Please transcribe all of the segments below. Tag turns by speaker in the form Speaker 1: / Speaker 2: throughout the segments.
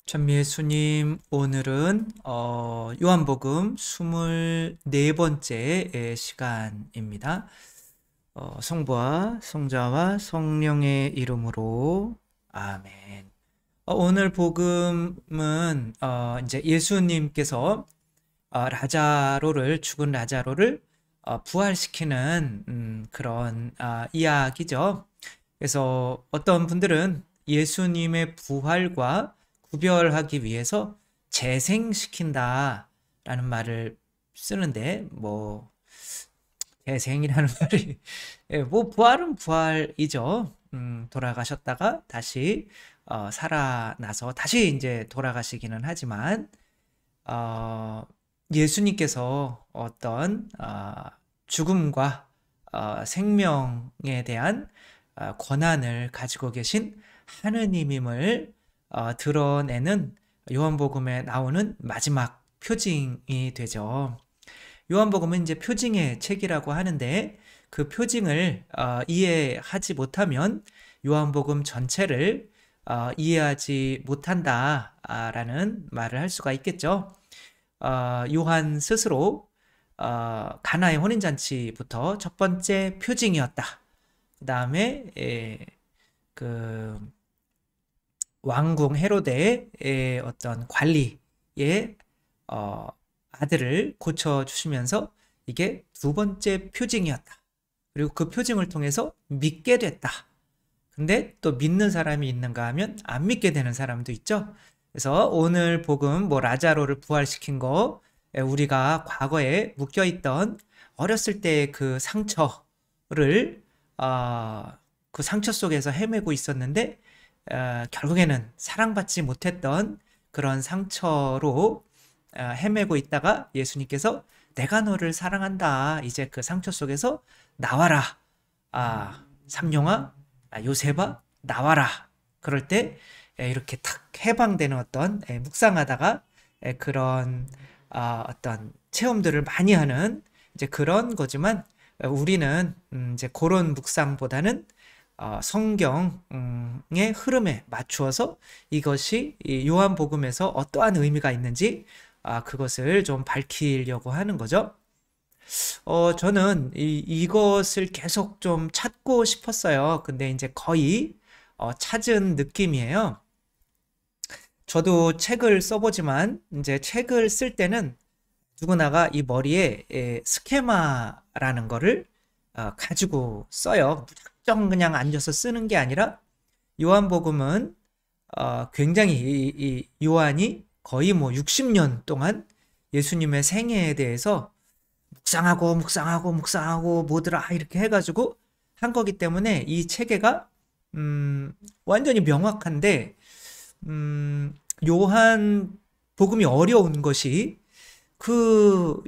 Speaker 1: 참 예수님, 오늘은 요한복음 24번째 시간입니다. 성부와 성자와 성령의 이름으로 아멘. 오늘 복음은 이제 예수님께서 죽은 라자로를 부활시키는 그런 이야기죠. 그래서 어떤 분들은 예수님의 부활과 구별하기 위해서 재생시킨다라는 말을 쓰는데, 재생이라는 말이 뭐 부활은 부활이죠. 돌아가셨다가 다시 살아나서 다시 이제 돌아가시기는 하지만 예수님께서 어떤 죽음과 생명에 대한 권한을 가지고 계신 하느님임을 드러내는 요한복음에 나오는 마지막 표징이 되죠. 요한복음은 이제 표징의 책이라고 하는데, 그 표징을 이해하지 못하면 요한복음 전체를 이해하지 못한다라는 말을 할 수가 있겠죠. 요한 스스로 가나의 혼인잔치부터 첫 번째 표징이었다. 그 다음에 그 왕궁 헤로데의 어떤 관리의 아들을 고쳐주시면서 이게 두 번째 표징이었다. 그리고 그 표징을 통해서 믿게 됐다. 근데 또 믿는 사람이 있는가 하면 안 믿게 되는 사람도 있죠. 그래서 오늘 복음 라자로를 부활시킨 거, 우리가 과거에 묶여있던 어렸을 때의 그 상처를 그 상처 속에서 헤매고 있었는데 결국에는 사랑받지 못했던 그런 상처로 헤매고 있다가 예수님께서 내가 너를 사랑한다. 이제 그 상처 속에서 나와라. 삼룡아, 요셉아, 나와라. 그럴 때 이렇게 탁 해방되는 어떤 묵상하다가 그런 어떤 체험들을 많이 하는 이제 그런 거지만, 우리는 이제 그런 묵상보다는 성경의 흐름에 맞추어서 이것이 이 요한복음에서 어떠한 의미가 있는지 그것을 좀 밝히려고 하는 거죠. 저는 이것을 계속 좀 찾고 싶었어요. 근데 이제 거의 찾은 느낌이에요. 저도 책을 써보지만 이제 책을 쓸 때는 누구나가 이 머리에 스케마라는 거를 가지고 써요. 무작정 그냥 앉아서 쓰는 게 아니라, 요한복음은 굉장히 이 요한이 거의 60년 동안 예수님의 생애에 대해서 묵상하고 뭐더라 이렇게 해가지고 한 거기 때문에 이 체계가 완전히 명확한데, 요한 복음이 어려운 것이 그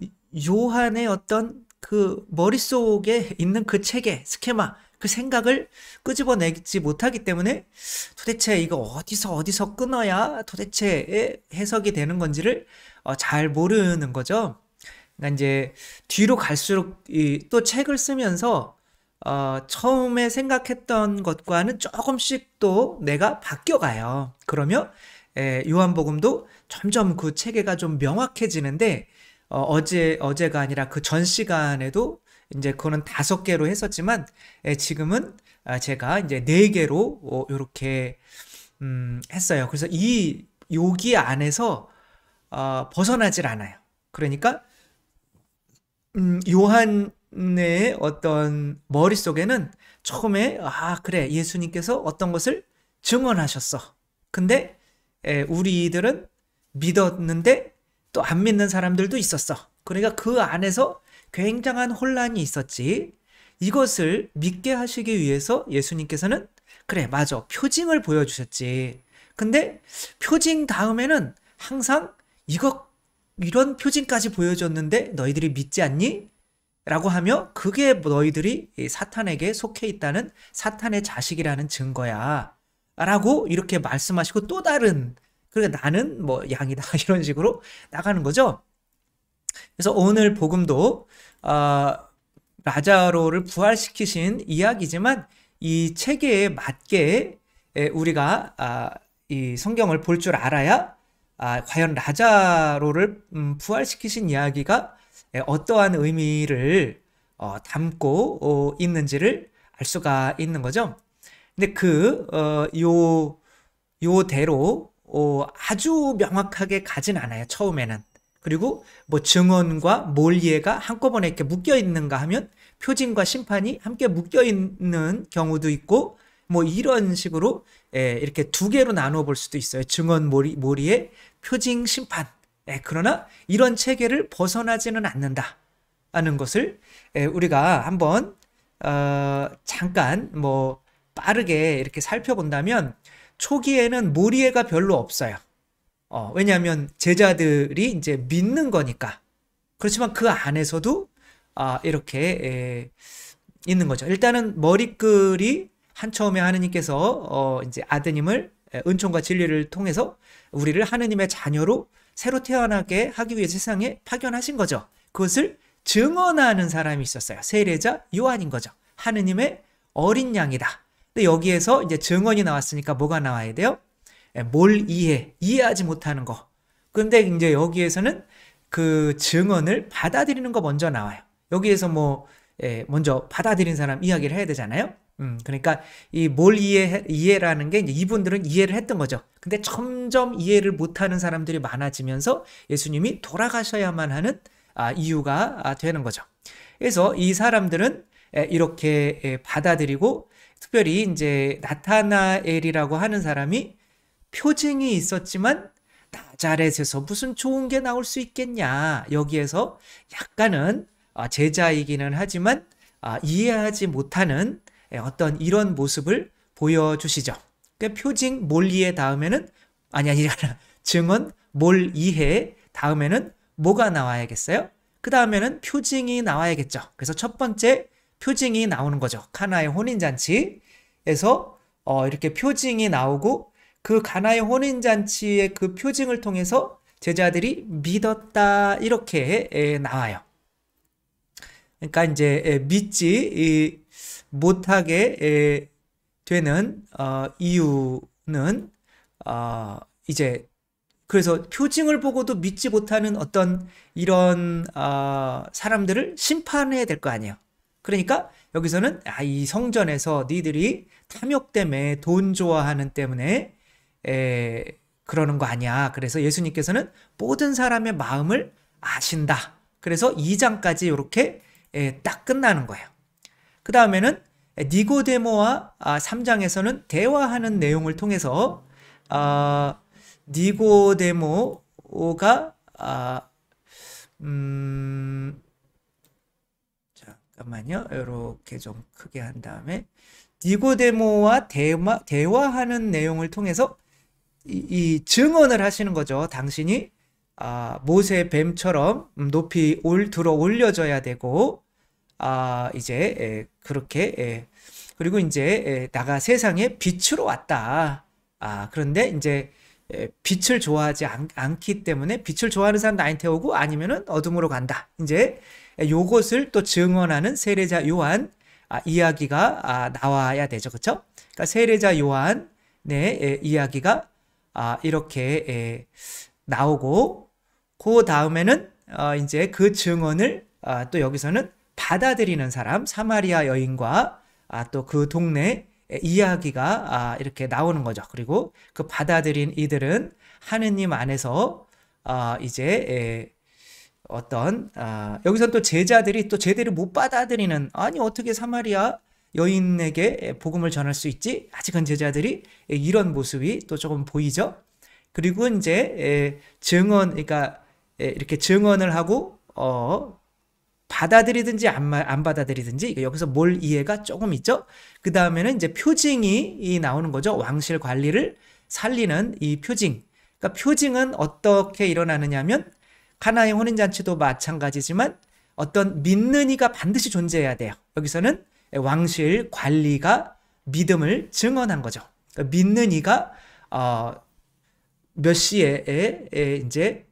Speaker 1: 요한의 어떤 그 머릿속에 있는 그 체계, 스케마, 그 생각을 끄집어내지 못하기 때문에 도대체 이거 어디서 끊어야 도대체 해석이 되는 건지를 잘 모르는 거죠. 그러니까 이제 뒤로 갈수록 또 책을 쓰면서 처음에 생각했던 것과는 조금씩 또 내가 바뀌어가요. 그러면 요한복음도 점점 그 체계가 좀 명확해지는데, 어제가 아니라 그 전 시간에도 이제 그거는 5개로 했었지만, 지금은 제가 이제 4개로 이렇게 했어요. 그래서 여기 안에서 벗어나질 않아요. 그러니까 요한의 어떤 머릿속에는 처음에 그래, 예수님께서 어떤 것을 증언하셨어. 근데 우리들은 믿었는데 또 안 믿는 사람들도 있었어. 그러니까 그 안에서 굉장한 혼란이 있었지. 이것을 믿게 하시기 위해서 예수님께서는 그래, 맞아, 표징을 보여주셨지. 근데 표징 다음에는 항상 이런 표징까지 보여줬는데 너희들이 믿지 않니? 라고 하며, 그게 너희들이 사탄에게 속해 있다는 사탄의 자식이라는 증거야 라고 이렇게 말씀하시고, 또 다른, 그러니까 나는 양이다 이런 식으로 나가는 거죠. 그래서 오늘 복음도 라자로를 부활시키신 이야기지만, 이 체계에 맞게 우리가 이 성경을 볼 줄 알아야 과연 라자로를 부활시키신 이야기가 어떠한 의미를 담고 있는지를 알 수가 있는 거죠. 근데 요대로 아주 명확하게 가진 않아요, 처음에는. 그리고 뭐 증언과 몰이해가 한꺼번에 이렇게 묶여 있는가 하면 표징과 심판이 함께 묶여 있는 경우도 있고, 뭐 이런 식으로 이렇게 두 개로 나누어 볼 수도 있어요. 증언, 몰이해, 표징, 심판. 그러나 이런 체계를 벗어나지는 않는다 하는 것을 우리가 한번 잠깐 뭐 빠르게 이렇게 살펴본다면, 초기에는 몰이해가 별로 없어요. 왜냐하면 제자들이 이제 믿는 거니까. 그렇지만 그 안에서도 이렇게 있는 거죠. 일단은 머리글이 한처음에 하느님께서 이제 아드님을 은총과 진리를 통해서 우리를 하느님의 자녀로 새로 태어나게 하기 위해 세상에 파견하신 거죠. 그것을 증언하는 사람이 있었어요. 세례자 요한인 거죠. 하느님의 어린 양이다. 근데 여기에서 이제 증언이 나왔으니까 뭐가 나와야 돼요? 이해하지 못하는 거. 근데 이제 여기에서는 그 증언을 받아들이는 거 먼저 나와요. 여기에서 뭐 먼저 받아들인 사람 이야기를 해야 되잖아요. 그러니까 이 이해라는 게 이제 이분들은 이해를 했던 거죠. 근데 점점 이해를 못하는 사람들이 많아지면서 예수님이 돌아가셔야만 하는 이유가 되는 거죠. 그래서 이 사람들은 이렇게 받아들이고, 특별히 이제 나타나엘이라고 하는 사람이 표징이 있었지만 나자렛에서 무슨 좋은 게 나올 수 있겠냐, 여기에서 약간은 제자이기는 하지만 이해하지 못하는 어떤 이런 모습을 보여주시죠. 그러니까 표징, 몰이해 다음에는 아니라 증언, 몰이해 다음에는 뭐가 나와야겠어요? 그 다음에는 표징이 나와야겠죠. 그래서 첫 번째 표징이 나오는 거죠. 카나의 혼인잔치에서 이렇게 표징이 나오고, 그 가나의 혼인잔치의 그 표징을 통해서 제자들이 믿었다, 이렇게 나와요. 그러니까 이제 믿지 못하게 되는 이유는 이제 그래서 표징을 보고도 믿지 못하는 어떤 이런 사람들을 심판해야 될 거 아니에요. 그러니까 여기서는 이 성전에서 니들이 탐욕 때문에, 돈 좋아하는 때문에 그러는 거 아니야. 그래서 예수님께서는 모든 사람의 마음을 아신다. 그래서 2장까지 이렇게 딱 끝나는 거예요. 그 다음에는 니고데모와 3장에서는 대화하는 내용을 통해서 니고데모가 잠깐만요. 이렇게 좀 크게 한 다음에 니고데모와 대화하는 내용을 통해서 이 증언을 하시는 거죠. 당신이 모세 뱀처럼 높이 들어 올려져야 되고, 이제 그렇게 그리고 이제 나가 세상에 빛으로 왔다. 그런데 이제 빛을 좋아하지 않기 때문에 빛을 좋아하는 사람 나한테 오고 아니면은 어둠으로 간다. 이제 요것을 또 증언하는 세례자 요한 이야기가 나와야 되죠. 그렇죠? 그러니까 세례자 요한의 이야기가 이렇게 나오고, 그 다음에는 이제 그 증언을 또 여기서는 받아들이는 사람, 사마리아 여인과 또 그 동네 이야기가 이렇게 나오는 거죠. 그리고 그 받아들인 이들은 하느님 안에서 이제 어떤 여기서 또 제자들이 또 제대로 못 받아들이는, 아니 어떻게 사마리아 여인에게 복음을 전할 수 있지? 아직은 제자들이 이런 모습이 또 조금 보이죠. 그리고 이제 그러니까 이렇게 증언을 하고 받아들이든지 안 받아들이든지 여기서 뭘 이해가 조금 있죠. 그 다음에는 이제 표징이 나오는 거죠. 왕실 관리를 살리는 이 표징. 그러니까 표징은 어떻게 일어나느냐면 가나의 혼인잔치도 마찬가지지만 어떤 믿는 이가 반드시 존재해야 돼요. 여기서는 왕실 관리가 믿음을 증언한 거죠. 그러니까 믿는 이가 몇 시에 이제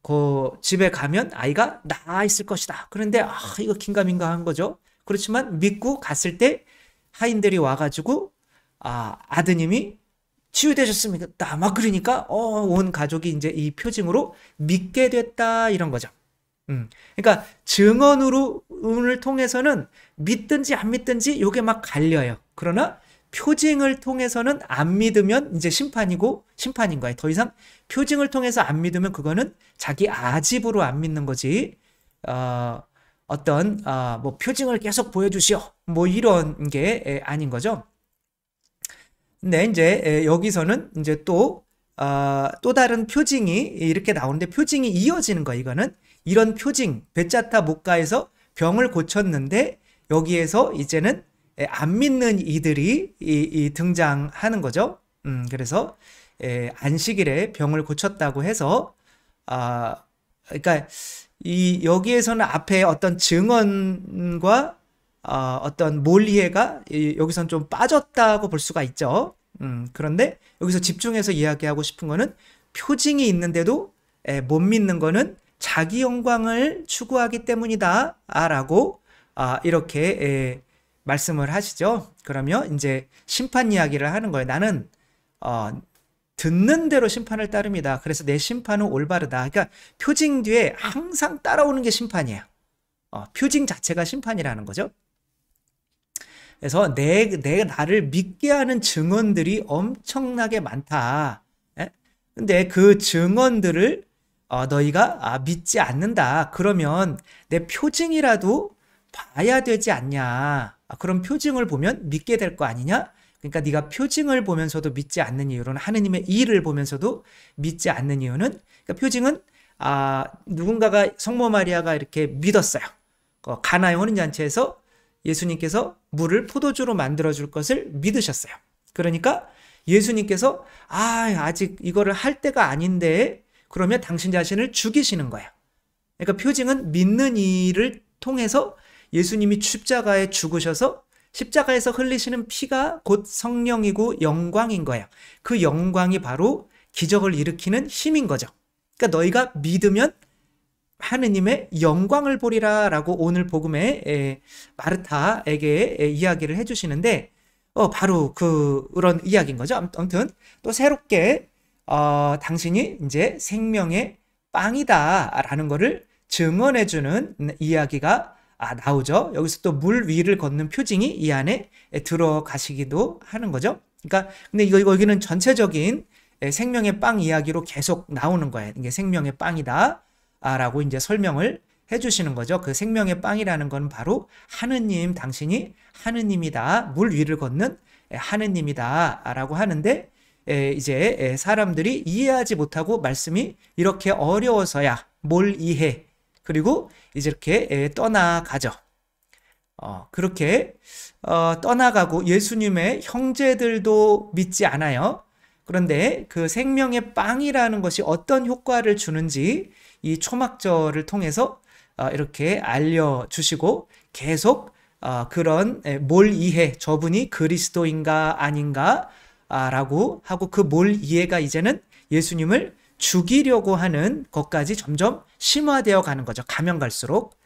Speaker 1: 그 집에 가면 아이가 나아 있을 것이다. 그런데 이거 긴가민가 한 거죠. 그렇지만 믿고 갔을 때 하인들이 와가지고 아드님이 치유되셨습니다. 막 그러니까 온 가족이 이제 이 표징으로 믿게 됐다 이런 거죠. 그러니까 증언을 통해서는 믿든지 안 믿든지 요게 막 갈려요. 그러나 표징을 통해서는 안 믿으면 이제 심판인 거예요. 더 이상 표징을 통해서 안 믿으면 그거는 자기 아집으로 안 믿는 거지. 뭐 표징을 계속 보여주시오. 뭐 이런 게 아닌 거죠. 근데 이제 여기서는 이제 또 다른 표징이 이렇게 나오는데 표징이 이어지는 거예요. 이거는 이런 표징, 베짜타 목가에서 병을 고쳤는데 여기에서 이제는 안 믿는 이들이 등장하는 거죠. 그래서 안식일에 병을 고쳤다고 해서 그러니까 여기에서는 앞에 어떤 증언과 어떤 몰이해가 여기서는 좀 빠졌다고 볼 수가 있죠. 그런데 여기서 집중해서 이야기하고 싶은 거는 표징이 있는데도 못 믿는 거는 자기 영광을 추구하기 때문이다 라고 이렇게 말씀을 하시죠. 그러면 이제 심판 이야기를 하는 거예요. 나는 듣는 대로 심판을 따릅니다. 그래서 내 심판은 올바르다. 그러니까 표징 뒤에 항상 따라오는 게 심판이에요. 표징 자체가 심판이라는 거죠. 그래서 나를 믿게 하는 증언들이 엄청나게 많다. 근데 그 증언들을 너희가 믿지 않는다. 그러면 내 표징이라도 봐야 되지 않냐. 그럼 표징을 보면 믿게 될 거 아니냐? 그러니까 네가 표징을 보면서도 믿지 않는 이유는 하느님의 일을 보면서도 믿지 않는 이유는 그러니까 표징은 누군가가 성모 마리아가 이렇게 믿었어요. 가나의 혼인잔치에서 예수님께서 물을 포도주로 만들어줄 것을 믿으셨어요. 그러니까 예수님께서 아직 이거를 할 때가 아닌데 그러면 당신 자신을 죽이시는 거예요. 그러니까 표징은 믿는 일을 통해서 예수님이 십자가에 죽으셔서 십자가에서 흘리시는 피가 곧 성령이고 영광인 거예요. 그 영광이 바로 기적을 일으키는 힘인 거죠. 그러니까 너희가 믿으면 하느님의 영광을 보리라 라고 오늘 복음에 마르타에게 이야기를 해주시는데 바로 그런 이야기인 거죠. 아무튼 또 새롭게 당신이 이제 생명의 빵이다 라는 거를 증언해주는 이야기가 나오죠. 여기서 또 물 위를 걷는 표징이 이 안에 들어가시기도 하는 거죠. 그러니까 근데 여기는 전체적인 생명의 빵 이야기로 계속 나오는 거예요. 이게 생명의 빵이다 라고 이제 설명을 해주시는 거죠. 그 생명의 빵이라는 건 바로 하느님, 당신이 하느님이다. 물 위를 걷는 하느님이다 라고 하는데 이제 사람들이 이해하지 못하고 말씀이 이렇게 어려워서야 뭘 이해 그리고 이제 이렇게 떠나가죠. 그렇게 떠나가고 예수님의 형제들도 믿지 않아요. 그런데 그 생명의 빵이라는 것이 어떤 효과를 주는지 이 초막절을 통해서 이렇게 알려주시고 계속 그런 뭘 이해, 저분이 그리스도인가 아닌가 라고 하고 그 뭘 이해가 이제는 예수님을 죽이려고 하는 것까지 점점 심화되어 가는 거죠. 가면 갈수록.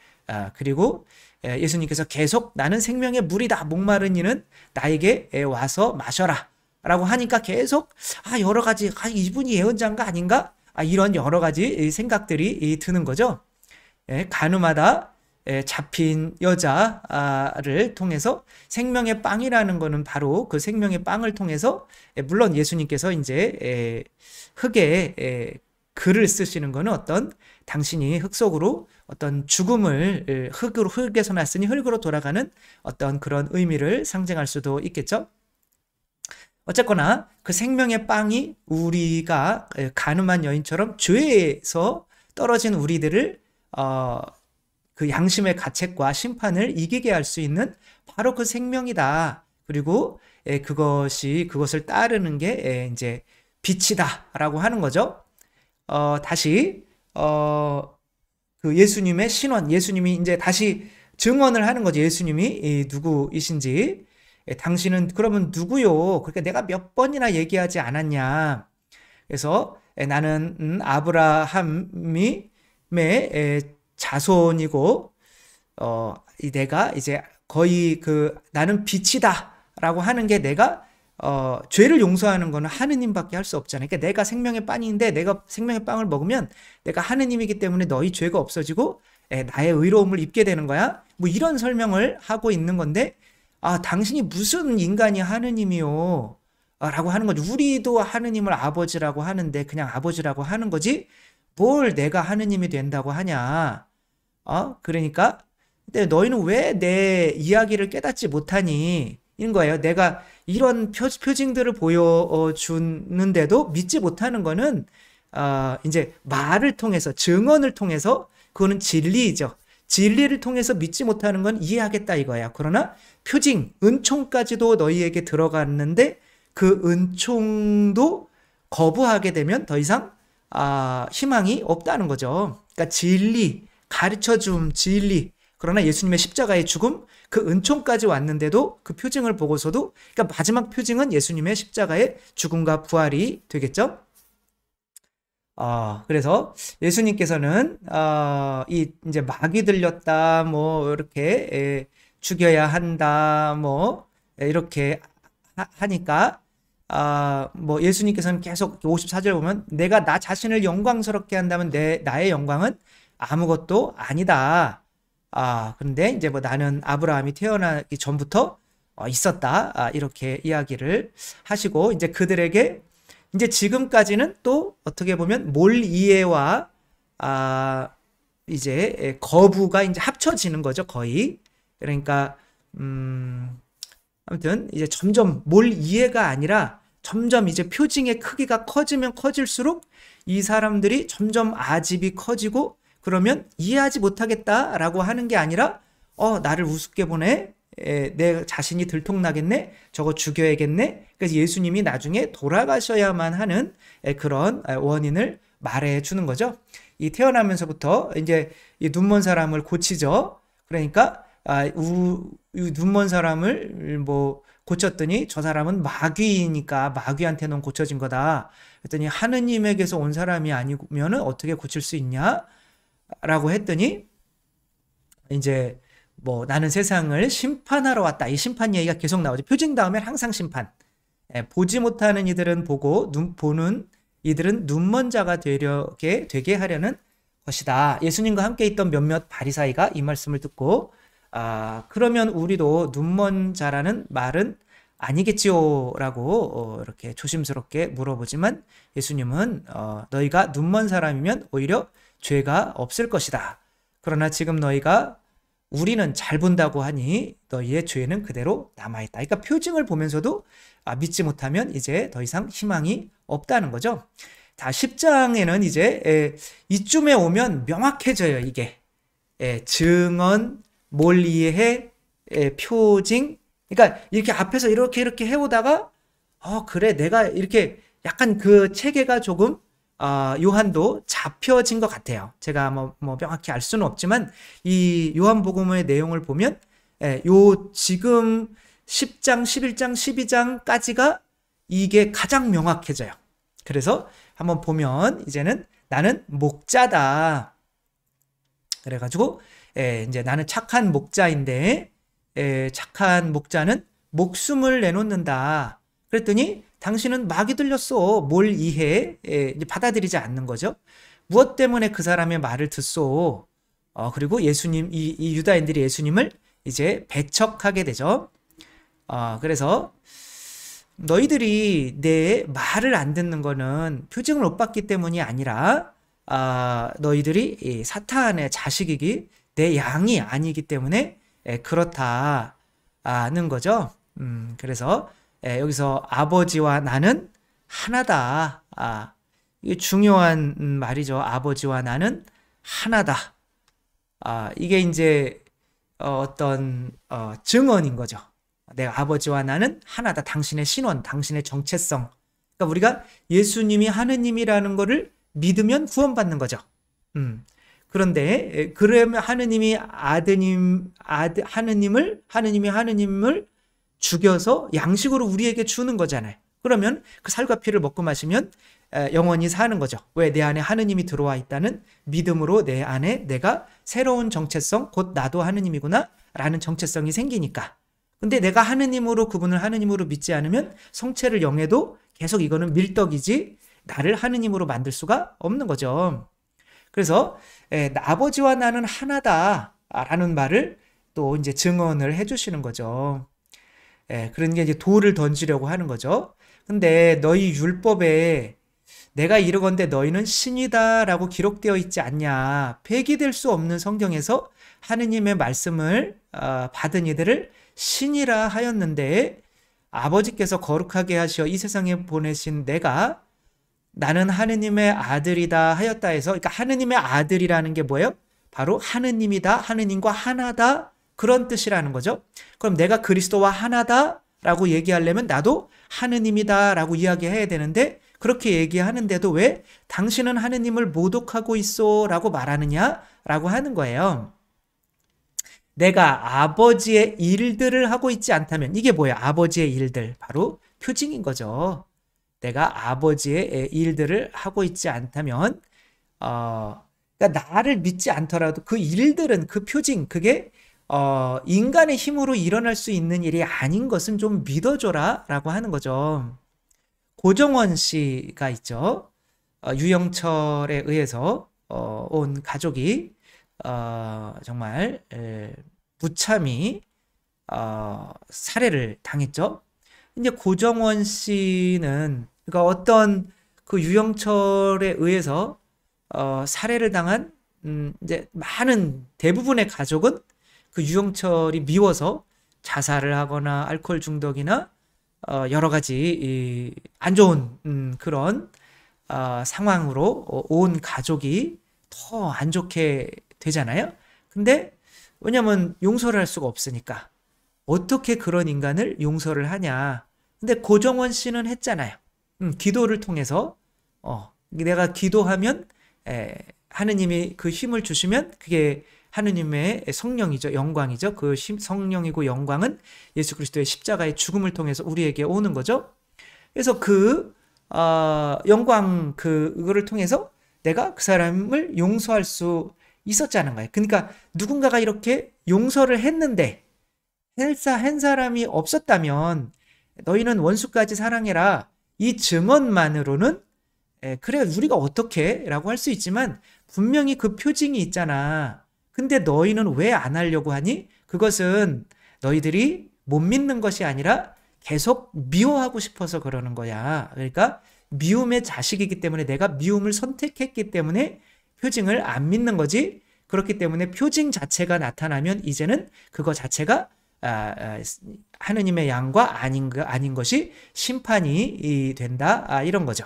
Speaker 1: 그리고 예수님께서 계속 나는 생명의 물이다. 목마른 이는 나에게 와서 마셔라. 라고 하니까 계속 여러 가지 이분이 예언자인가 아닌가? 이런 여러 가지 생각들이 드는 거죠. 가늠하다 잡힌 여자를 통해서 생명의 빵이라는 거는 바로 그 생명의 빵을 통해서 물론 예수님께서 이제 흙에 글을 쓰시는 거는 어떤 당신이 흙 속으로 어떤 죽음을 흙에서 났으니 흙으로 돌아가는 어떤 그런 의미를 상징할 수도 있겠죠. 어쨌거나 그 생명의 빵이 우리가 가늠한 여인처럼 죄에서 떨어진 우리들을 그 양심의 가책과 심판을 이기게 할 수 있는 바로 그 생명이다. 그리고 그것을 따르는 게 이제 빛이다라고 하는 거죠. 다시 그 예수님의 신원, 예수님이 이제 다시 증언을 하는 거죠. 예수님이 누구이신지. 당신은 그러면 누구요? 그러니까 내가 몇 번이나 얘기하지 않았냐. 그래서 나는 아브라함의 자손이고 내가 이제 거의 나는 빛이다 라고 하는 게 내가 죄를 용서하는 거는 하느님밖에 할 수 없잖아요. 그러니까 내가 생명의 빵인데 내가 생명의 빵을 먹으면 내가 하느님이기 때문에 너희 죄가 없어지고 나의 의로움을 입게 되는 거야. 뭐 이런 설명을 하고 있는 건데 당신이 무슨 인간이 하느님이요? 라고 하는 거죠. 우리도 하느님을 아버지라고 하는데 그냥 아버지라고 하는 거지 뭘 내가 하느님이 된다고 하냐. 그러니까 근데 너희는 왜 내 이야기를 깨닫지 못하니? 인 거예요. 내가 이런 표징들을 보여주는데도 믿지 못하는 거는 이제 말을 통해서 증언을 통해서 그거는 진리이죠. 진리를 통해서 믿지 못하는 건 이해하겠다 이거야. 그러나 표징, 은총까지도 너희에게 들어갔는데 그 은총도 거부하게 되면 더 이상 희망이 없다는 거죠. 그러니까 진리, 가르쳐줌 진리. 그러나 예수님의 십자가의 죽음, 그 은총까지 왔는데도 그 표징을 보고서도, 그러니까 마지막 표징은 예수님의 십자가의 죽음과 부활이 되겠죠. 그래서 예수님께서는 이제 마귀 들렸다, 뭐 이렇게 죽여야 한다, 뭐 이렇게 하니까 뭐 예수님께서는 계속 54절 보면 내가 나 자신을 영광스럽게 한다면 나의 영광은 아무것도 아니다. 그런데 이제 뭐 나는 아브라함이 태어나기 전부터 있었다. 이렇게 이야기를 하시고 이제 그들에게 이제 지금까지는 또 어떻게 보면 몰이해와 이제 거부가 이제 합쳐지는 거죠. 거의. 그러니까 아무튼 이제 점점 몰이해가 아니라 점점 이제 표징의 크기가 커지면 커질수록 이 사람들이 점점 아집이 커지고 그러면 이해하지 못하겠다라고 하는 게 아니라 나를 우습게 보네. 내 자신이 들통나겠네. 저거 죽여야겠네. 그래서 예수님이 나중에 돌아가셔야만 하는 그런 원인을 말해 주는 거죠. 이 태어나면서부터 이제 이 눈먼 사람을 고치죠. 그러니까 눈먼 사람을 뭐 고쳤더니 저 사람은 마귀니까 마귀한테는 고쳐진 거다. 그랬더니 하느님에게서 온 사람이 아니면은 어떻게 고칠 수 있냐? 라고 했더니 이제 뭐 나는 세상을 심판하러 왔다. 이 심판 얘기가 계속 나오죠. 표징 다음에 항상 심판. 보지 못하는 이들은 보고 보는 이들은 눈먼 자가 되게 하려는 것이다. 예수님과 함께 있던 몇몇 바리사이가 이 말씀을 듣고 그러면 우리도 눈먼 자라는 말은 아니겠지요? 라고 이렇게 조심스럽게 물어보지만 예수님은 너희가 눈먼 사람이면 오히려 죄가 없을 것이다. 그러나 지금 너희가 우리는 잘 본다고 하니 너희의 죄는 그대로 남아있다. 그러니까 표징을 보면서도 믿지 못하면 이제 더 이상 희망이 없다는 거죠. 자, 10장에는 이제 이쯤에 오면 명확해져요. 이게 증언, 몰이해, 표징. 그러니까 이렇게 앞에서 이렇게 해오다가 그래 내가 이렇게 약간 그 체계가 조금 요한도 잡혀진 것 같아요. 제가 뭐 명확히 알 수는 없지만 이 요한복음의 내용을 보면 요 지금 10장, 11장, 12장까지가 이게 가장 명확해져요. 그래서 한번 보면 이제는 나는 목자다. 그래가지고 이제 나는 착한 목자인데 착한 목자는 목숨을 내놓는다. 그랬더니 당신은 마귀 들렸어. 뭘 이해? 이제 받아들이지 않는 거죠. 무엇 때문에 그 사람의 말을 듣소? 그리고 예수님, 이 유다인들이 예수님을 이제 배척하게 되죠. 그래서 너희들이 내 말을 안 듣는 거는 표징을 못 받기 때문이 아니라 너희들이 사탄의 자식이기 내 양이 아니기 때문에 그렇다는 거죠. 그래서 여기서 아버지와 나는 하나다. 이게 중요한 말이죠. 아버지와 나는 하나다. 이게 이제 어떤 증언인 거죠. 내 아버지와 나는 하나다. 당신의 신원, 당신의 정체성. 그러니까 우리가 예수님이 하느님이라는 거를 믿으면 구원받는 거죠. 그런데 그러면 하느님이 하느님을 죽여서 양식으로 우리에게 주는 거잖아요. 그러면 그 살과 피를 먹고 마시면 영원히 사는 거죠. 왜? 내 안에 하느님이 들어와 있다는 믿음으로 내 안에 내가 새로운 정체성, 곧 나도 하느님이구나 라는 정체성이 생기니까. 근데 내가 하느님으로 그분을 하느님으로 믿지 않으면 성체를 영해도 계속 이거는 밀떡이지 나를 하느님으로 만들 수가 없는 거죠. 그래서 아버지와 나는 하나다라는 말을 또 이제 증언을 해주시는 거죠. 그런 게 이제 돌을 던지려고 하는 거죠. 근데 너희 율법에 내가 이르건대 너희는 신이다라고 기록되어 있지 않냐. 폐기될 수 없는 성경에서 하느님의 말씀을 받은 이들을 신이라 하였는데 아버지께서 거룩하게 하시어 이 세상에 보내신 내가 나는 하느님의 아들이다 하였다 해서, 그러니까 하느님의 아들이라는 게 뭐예요? 바로 하느님이다, 하느님과 하나다, 그런 뜻이라는 거죠. 그럼 내가 그리스도와 하나다라고 얘기하려면 나도 하느님이다라고 이야기해야 되는데 그렇게 얘기하는데도 왜 당신은 하느님을 모독하고 있어 라고 말하느냐라고 하는 거예요. 내가 아버지의 일들을 하고 있지 않다면, 이게 뭐야? 아버지의 일들, 바로 표징인 거죠. 내가 아버지의 일들을 하고 있지 않다면, 그러니까 나를 믿지 않더라도 그 일들은, 그 표징, 그게 인간의 힘으로 일어날 수 있는 일이 아닌 것은 좀 믿어줘라 라고 하는 거죠. 고정원 씨가 있죠. 유영철에 의해서 온 가족이 정말 무참히 살해를 당했죠. 이제 고정원 씨는, 그러니까 어떤 그 유영철에 의해서 살해를 당한 이제 많은 대부분의 가족은 그 유영철이 미워서 자살을 하거나 알코올 중독이나 여러 가지 안 좋은 그런 상황으로 온 가족이 더 안 좋게 되잖아요. 근데 왜냐면 용서를 할 수가 없으니까 어떻게 그런 인간을 용서를 하냐. 근데 고정원 씨는 했잖아요. 기도를 통해서 내가 기도하면 하느님이 그 힘을 주시면 그게 하느님의 성령이죠. 영광이죠. 그 성령이고 영광은 예수 그리스도의 십자가의 죽음을 통해서 우리에게 오는 거죠. 그래서 그 영광 그거를 통해서 내가 그 사람을 용서할 수 있었자는 거예요. 그러니까 누군가가 이렇게 용서를 했는데 한 사람이 없었다면 너희는 원수까지 사랑해라. 이 증언만으로는 그래 우리가 어떻게 라고 할 수 있지만 분명히 그 표징이 있잖아. 근데 너희는 왜 안 하려고 하니? 그것은 너희들이 못 믿는 것이 아니라 계속 미워하고 싶어서 그러는 거야. 그러니까 미움의 자식이기 때문에 내가 미움을 선택했기 때문에 표징을 안 믿는 거지. 그렇기 때문에 표징 자체가 나타나면 이제는 그거 자체가 하느님의 양과 아닌 것이 심판이 된다. 이런 거죠.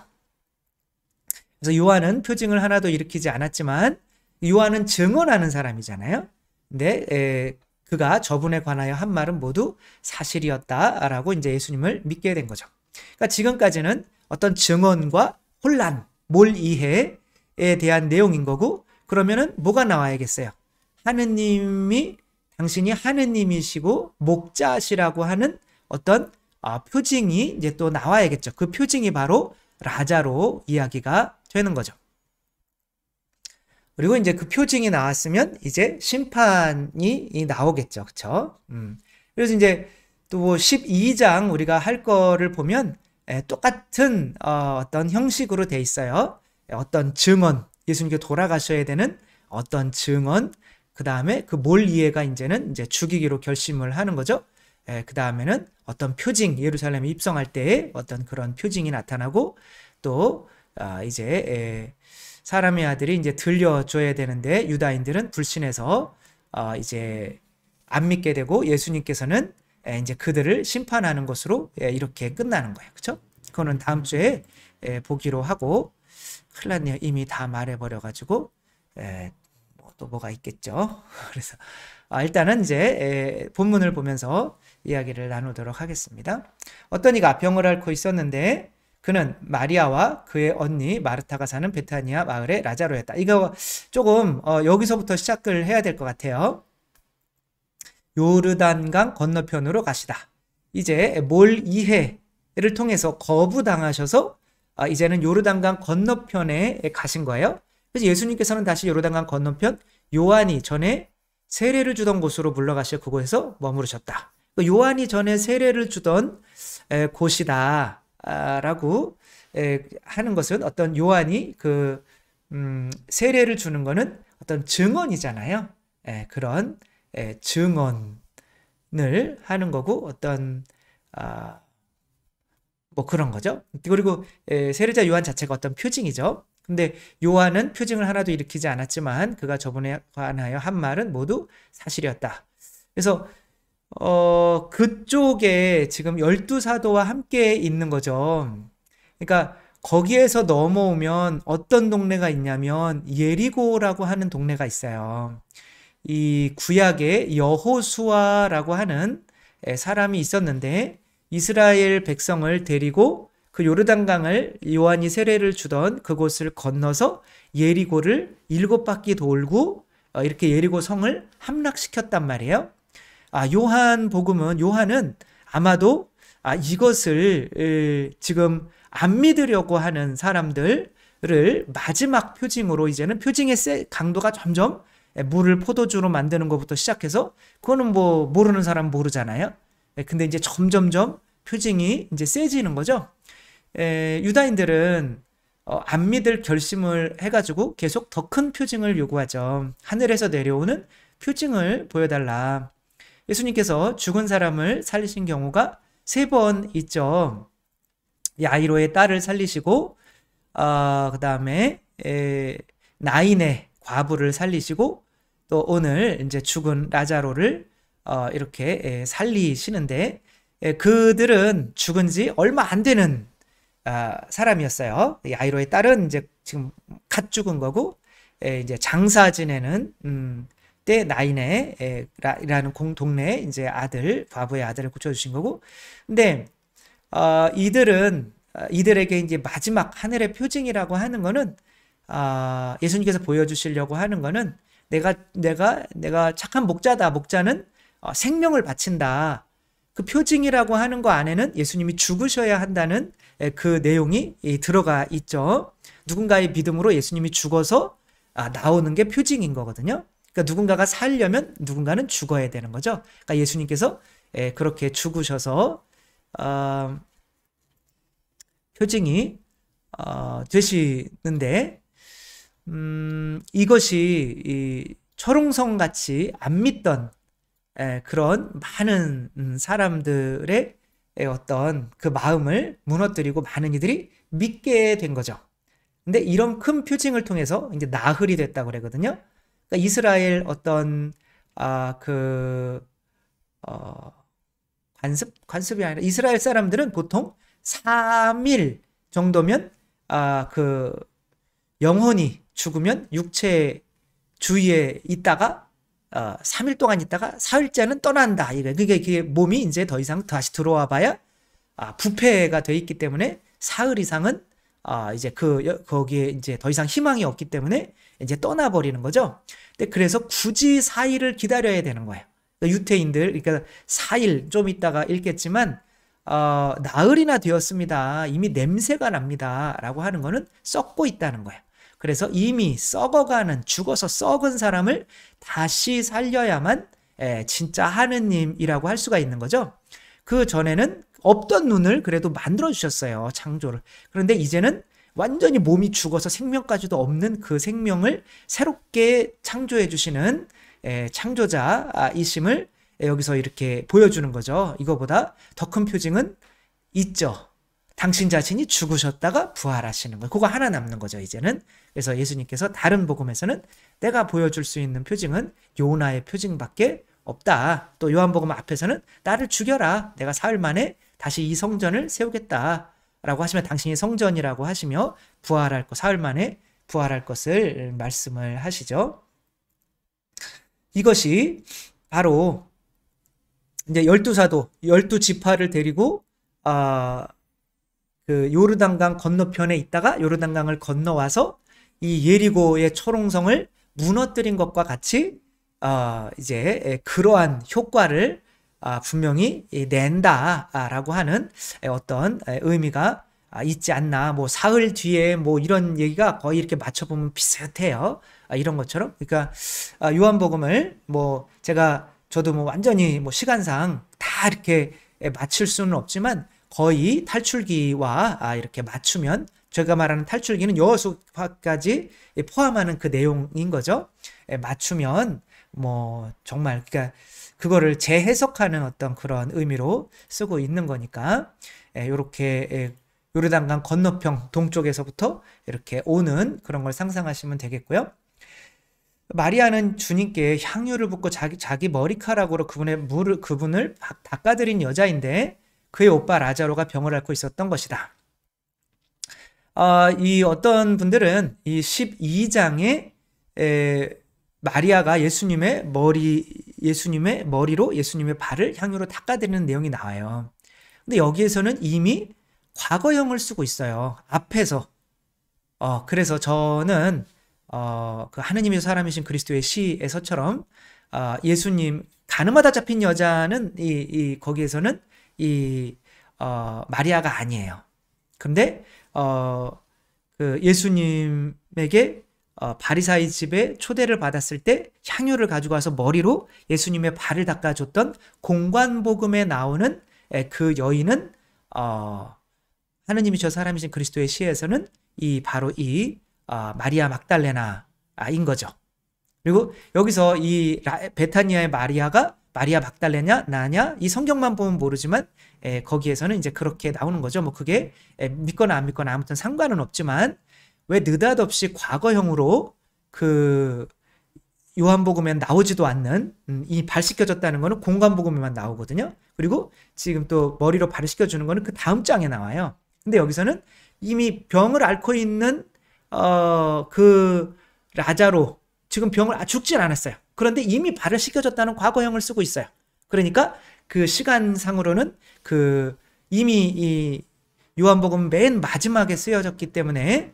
Speaker 1: 그래서 요한은 표징을 하나도 일으키지 않았지만 요한은 증언하는 사람이잖아요. 근데 그가 저분에 관하여 한 말은 모두 사실이었다라고 이제 예수님을 믿게 된 거죠. 그러니까 지금까지는 어떤 증언과 혼란, 몰이해에 대한 내용인 거고, 그러면은 뭐가 나와야겠어요? 하느님이, 당신이 하느님이시고 목자시라고 하는 어떤 표징이 이제 또 나와야겠죠. 그 표징이 바로 라자로 이야기가 되는 거죠. 그리고 이제 그 표징이 나왔으면 이제 심판이 나오겠죠. 그쵸? 그래서 이제 또 12장 우리가 할 거를 보면 똑같은 어떤 형식으로 돼 있어요. 어떤 증언, 예수님께 돌아가셔야 되는 어떤 증언, 그 다음에 그 몰이해가 이제는 이제 죽이기로 결심을 하는 거죠. 그 다음에는 어떤 표징, 예루살렘에 입성할 때에 어떤 그런 표징이 나타나고, 또 이제 사람의 아들이 이제 들려줘야 되는데 유다인들은 불신해서 이제 안 믿게 되고, 예수님께서는 이제 그들을 심판하는 것으로 이렇게 끝나는 거예요. 그렇죠? 그거는 다음 주에 보기로 하고, 큰일 났네요. 이미 다 말해버려가지고 또 뭐가 있겠죠. 그래서 일단은 이제 본문을 보면서 이야기를 나누도록 하겠습니다. 어떤 이가 병을 앓고 있었는데 그는 마리아와 그의 언니 마르타가 사는 베타니아 마을의 라자로였다. 이거 조금 여기서부터 시작을 해야 될 것 같아요. 요르단강 건너편으로 가시다. 이제 몰이해를 통해서 거부당하셔서 이제는 요르단강 건너편에 가신 거예요. 그래서 예수님께서는 다시 요르단강 건너편 요한이 전에 세례를 주던 곳으로 물러가셔 그곳에서 머무르셨다. 요한이 전에 세례를 주던 곳이다라고 하는 것은 어떤 요한이 세례를 주는 것은 어떤 증언이잖아요. 그런 증언을 하는 거고 어떤 뭐 그런 거죠. 그리고 세례자 요한 자체가 어떤 표징이죠. 근데 요한은 표징을 하나도 일으키지 않았지만 그가 저번에 관하여 한 말은 모두 사실이었다. 그래서 그쪽에 지금 12사도와 함께 있는 거죠. 그러니까 거기에서 넘어오면 어떤 동네가 있냐면 예리고라고 하는 동네가 있어요. 이 구약에 여호수아라고 하는 사람이 있었는데 이스라엘 백성을 데리고 그 요르단강을 요한이 세례를 주던 그곳을 건너서 예리고를 7바퀴 돌고 이렇게 예리고 성을 함락시켰단 말이에요. 요한은 아마도 이것을 지금 안 믿으려고 하는 사람들을 마지막 표징으로 이제는 표징의 강도가 점점 물을 포도주로 만드는 것부터 시작해서 그거는 뭐 모르는 사람 모르잖아요. 근데 이제 점점점 표징이 이제 세지는 거죠. 유다인들은 안 믿을 결심을 해가지고 계속 더 큰 표징을 요구하죠. 하늘에서 내려오는 표징을 보여달라. 예수님께서 죽은 사람을 살리신 경우가 3번 있죠. 야이로의 딸을 살리시고 그 다음에 나인의 과부를 살리시고 또 오늘 이제 죽은 라자로를 이렇게 살리시는데 그들은 죽은 지 얼마 안 되는 사람이었어요. 야이로의 딸은 이제 지금 갓 죽은 거고 이제 장사 지내는 때 나인의라는 동네에 이제 과부의 아들을 고쳐주신 거고, 근데 이들에게 이제 마지막 하늘의 표징이라고 하는 거는 예수님께서 보여주시려고 하는 거는 내가 착한 목자다. 목자는 생명을 바친다. 그 표징이라고 하는 거 안에는 예수님이 죽으셔야 한다는 그 내용이 들어가 있죠. 누군가의 믿음으로 예수님이 죽어서 나오는 게 표징인 거거든요. 그러니까 누군가가 살려면 누군가는 죽어야 되는 거죠. 그러니까 예수님께서 그렇게 죽으셔서 표징이 되시는데 이것이 초롱성 같이 안 믿던 그런 많은 사람들의 어떤 그 마음을 무너뜨리고 많은 이들이 믿게 된 거죠. 근데 이런 큰 표징을 통해서 이제 나흘이 됐다고 그러거든요. 그러니까 이스라엘 어떤 관습이 아니라 이스라엘 사람들은 보통 3일 정도면 영혼이 죽으면 육체 주위에 있다가 3일 동안 있다가 사흘째는 떠난다. 그게 몸이 이제 더 이상 다시 들어와 봐야 부패가 돼 있기 때문에 사흘 이상은 이제 거기에 이제 더 이상 희망이 없기 때문에 이제 떠나버리는 거죠. 근데 그래서 굳이 4일을 기다려야 되는 거예요. 유태인들, 그러니까 4일 좀 있다가 읽겠지만 나흘이나 되었습니다. 이미 냄새가 납니다. 라고 하는 거는 썩고 있다는 거예요. 그래서 이미 썩어가는, 죽어서 썩은 사람을 다시 살려야만 진짜 하느님이라고 할 수가 있는 거죠. 그 전에는 없던 눈을 그래도 만들어 주셨어요. 창조를. 그런데 이제는 완전히 몸이 죽어서 생명까지도 없는 그 생명을 새롭게 창조해 주시는 창조자이심을 여기서 이렇게 보여주는 거죠. 이거보다 더 큰 표징은 있죠. 당신 자신이 죽으셨다가 부활하시는 거예요. 그거 하나 남는 거죠, 이제는. 그래서 예수님께서 다른 복음에서는 내가 보여줄 수 있는 표징은 요나의 표징밖에 없다. 또 요한복음 앞에서는 나를 죽여라. 내가 사흘 만에 다시 이 성전을 세우겠다. 라고 하시면 당신이 성전이라고 하시며 사흘 만에 부활할 것을 말씀을 하시죠. 이것이 바로 이제 12사도, 12지파를 데리고 그 요르단강 건너편에 있다가 요르단강을 건너와서 이 예리고의 초롱성을 무너뜨린 것과 같이 이제 그러한 효과를 분명히 낸다라고 하는 어떤 의미가 있지 않나. 뭐 사흘 뒤에 뭐 이런 얘기가 거의 이렇게 맞춰보면 비슷해요. 이런 것처럼. 그러니까 요한복음을 뭐 제가 저도 뭐 완전히 뭐 시간상 다 이렇게 맞출 수는 없지만 거의 탈출기와 이렇게 맞추면, 제가 말하는 탈출기는 여호수아까지 포함하는 그 내용인 거죠. 맞추면 뭐 정말 그러니까 그거를 재해석하는 어떤 그런 의미로 쓰고 있는 거니까, 이렇게 요르단강 건너편 동쪽에서부터 이렇게 오는 그런 걸 상상하시면 되겠고요. 마리아는 주님께 향유를 붓고 자기 머리카락으로 그분을 닦아드린 여자인데, 그의 오빠 라자로가 병을 앓고 있었던 것이다. 이 어떤 분들은 이 12장에 마리아가 예수님의 머리로 예수님의 발을 향유로 닦아드리는 내용이 나와요. 근데 여기에서는 이미 과거형을 쓰고 있어요. 앞에서. 그래서 저는 그 하느님의 사람이신 그리스도의 시에서처럼 예수님 가늠하다 잡힌 여자는 거기에서는 마리아가 아니에요. 근데 그 예수님에게 바리사이 집에 초대를 받았을 때 향유를 가지고 와서 머리로 예수님의 발을 닦아줬던 공관복음에 나오는 그 여인은 하느님이셔 사람이신 그리스도의 시에서는 바로 마리아 막달레나인 거죠. 그리고 여기서 이 베타니아의 마리아가 마리아 막달레냐냐 이 성경만 보면 모르지만 거기에서는 이제 그렇게 나오는 거죠. 뭐 그게 믿거나 안 믿거나 아무튼 상관은 없지만, 왜 느닷없이 과거형으로 그 요한복음에 나오지도 않는 이 발 씻겨졌다는 거는 공관복음에만 나오거든요. 그리고 지금 또 머리로 발을 씻겨주는 거는 그 다음 장에 나와요. 근데 여기서는 이미 병을 앓고 있는 그 라자로 지금 병을 죽진 않았어요. 그런데 이미 발을 씻겨졌다는 과거형을 쓰고 있어요. 그러니까 그 시간상으로는 그 이미 이 요한복음 맨 마지막에 쓰여졌기 때문에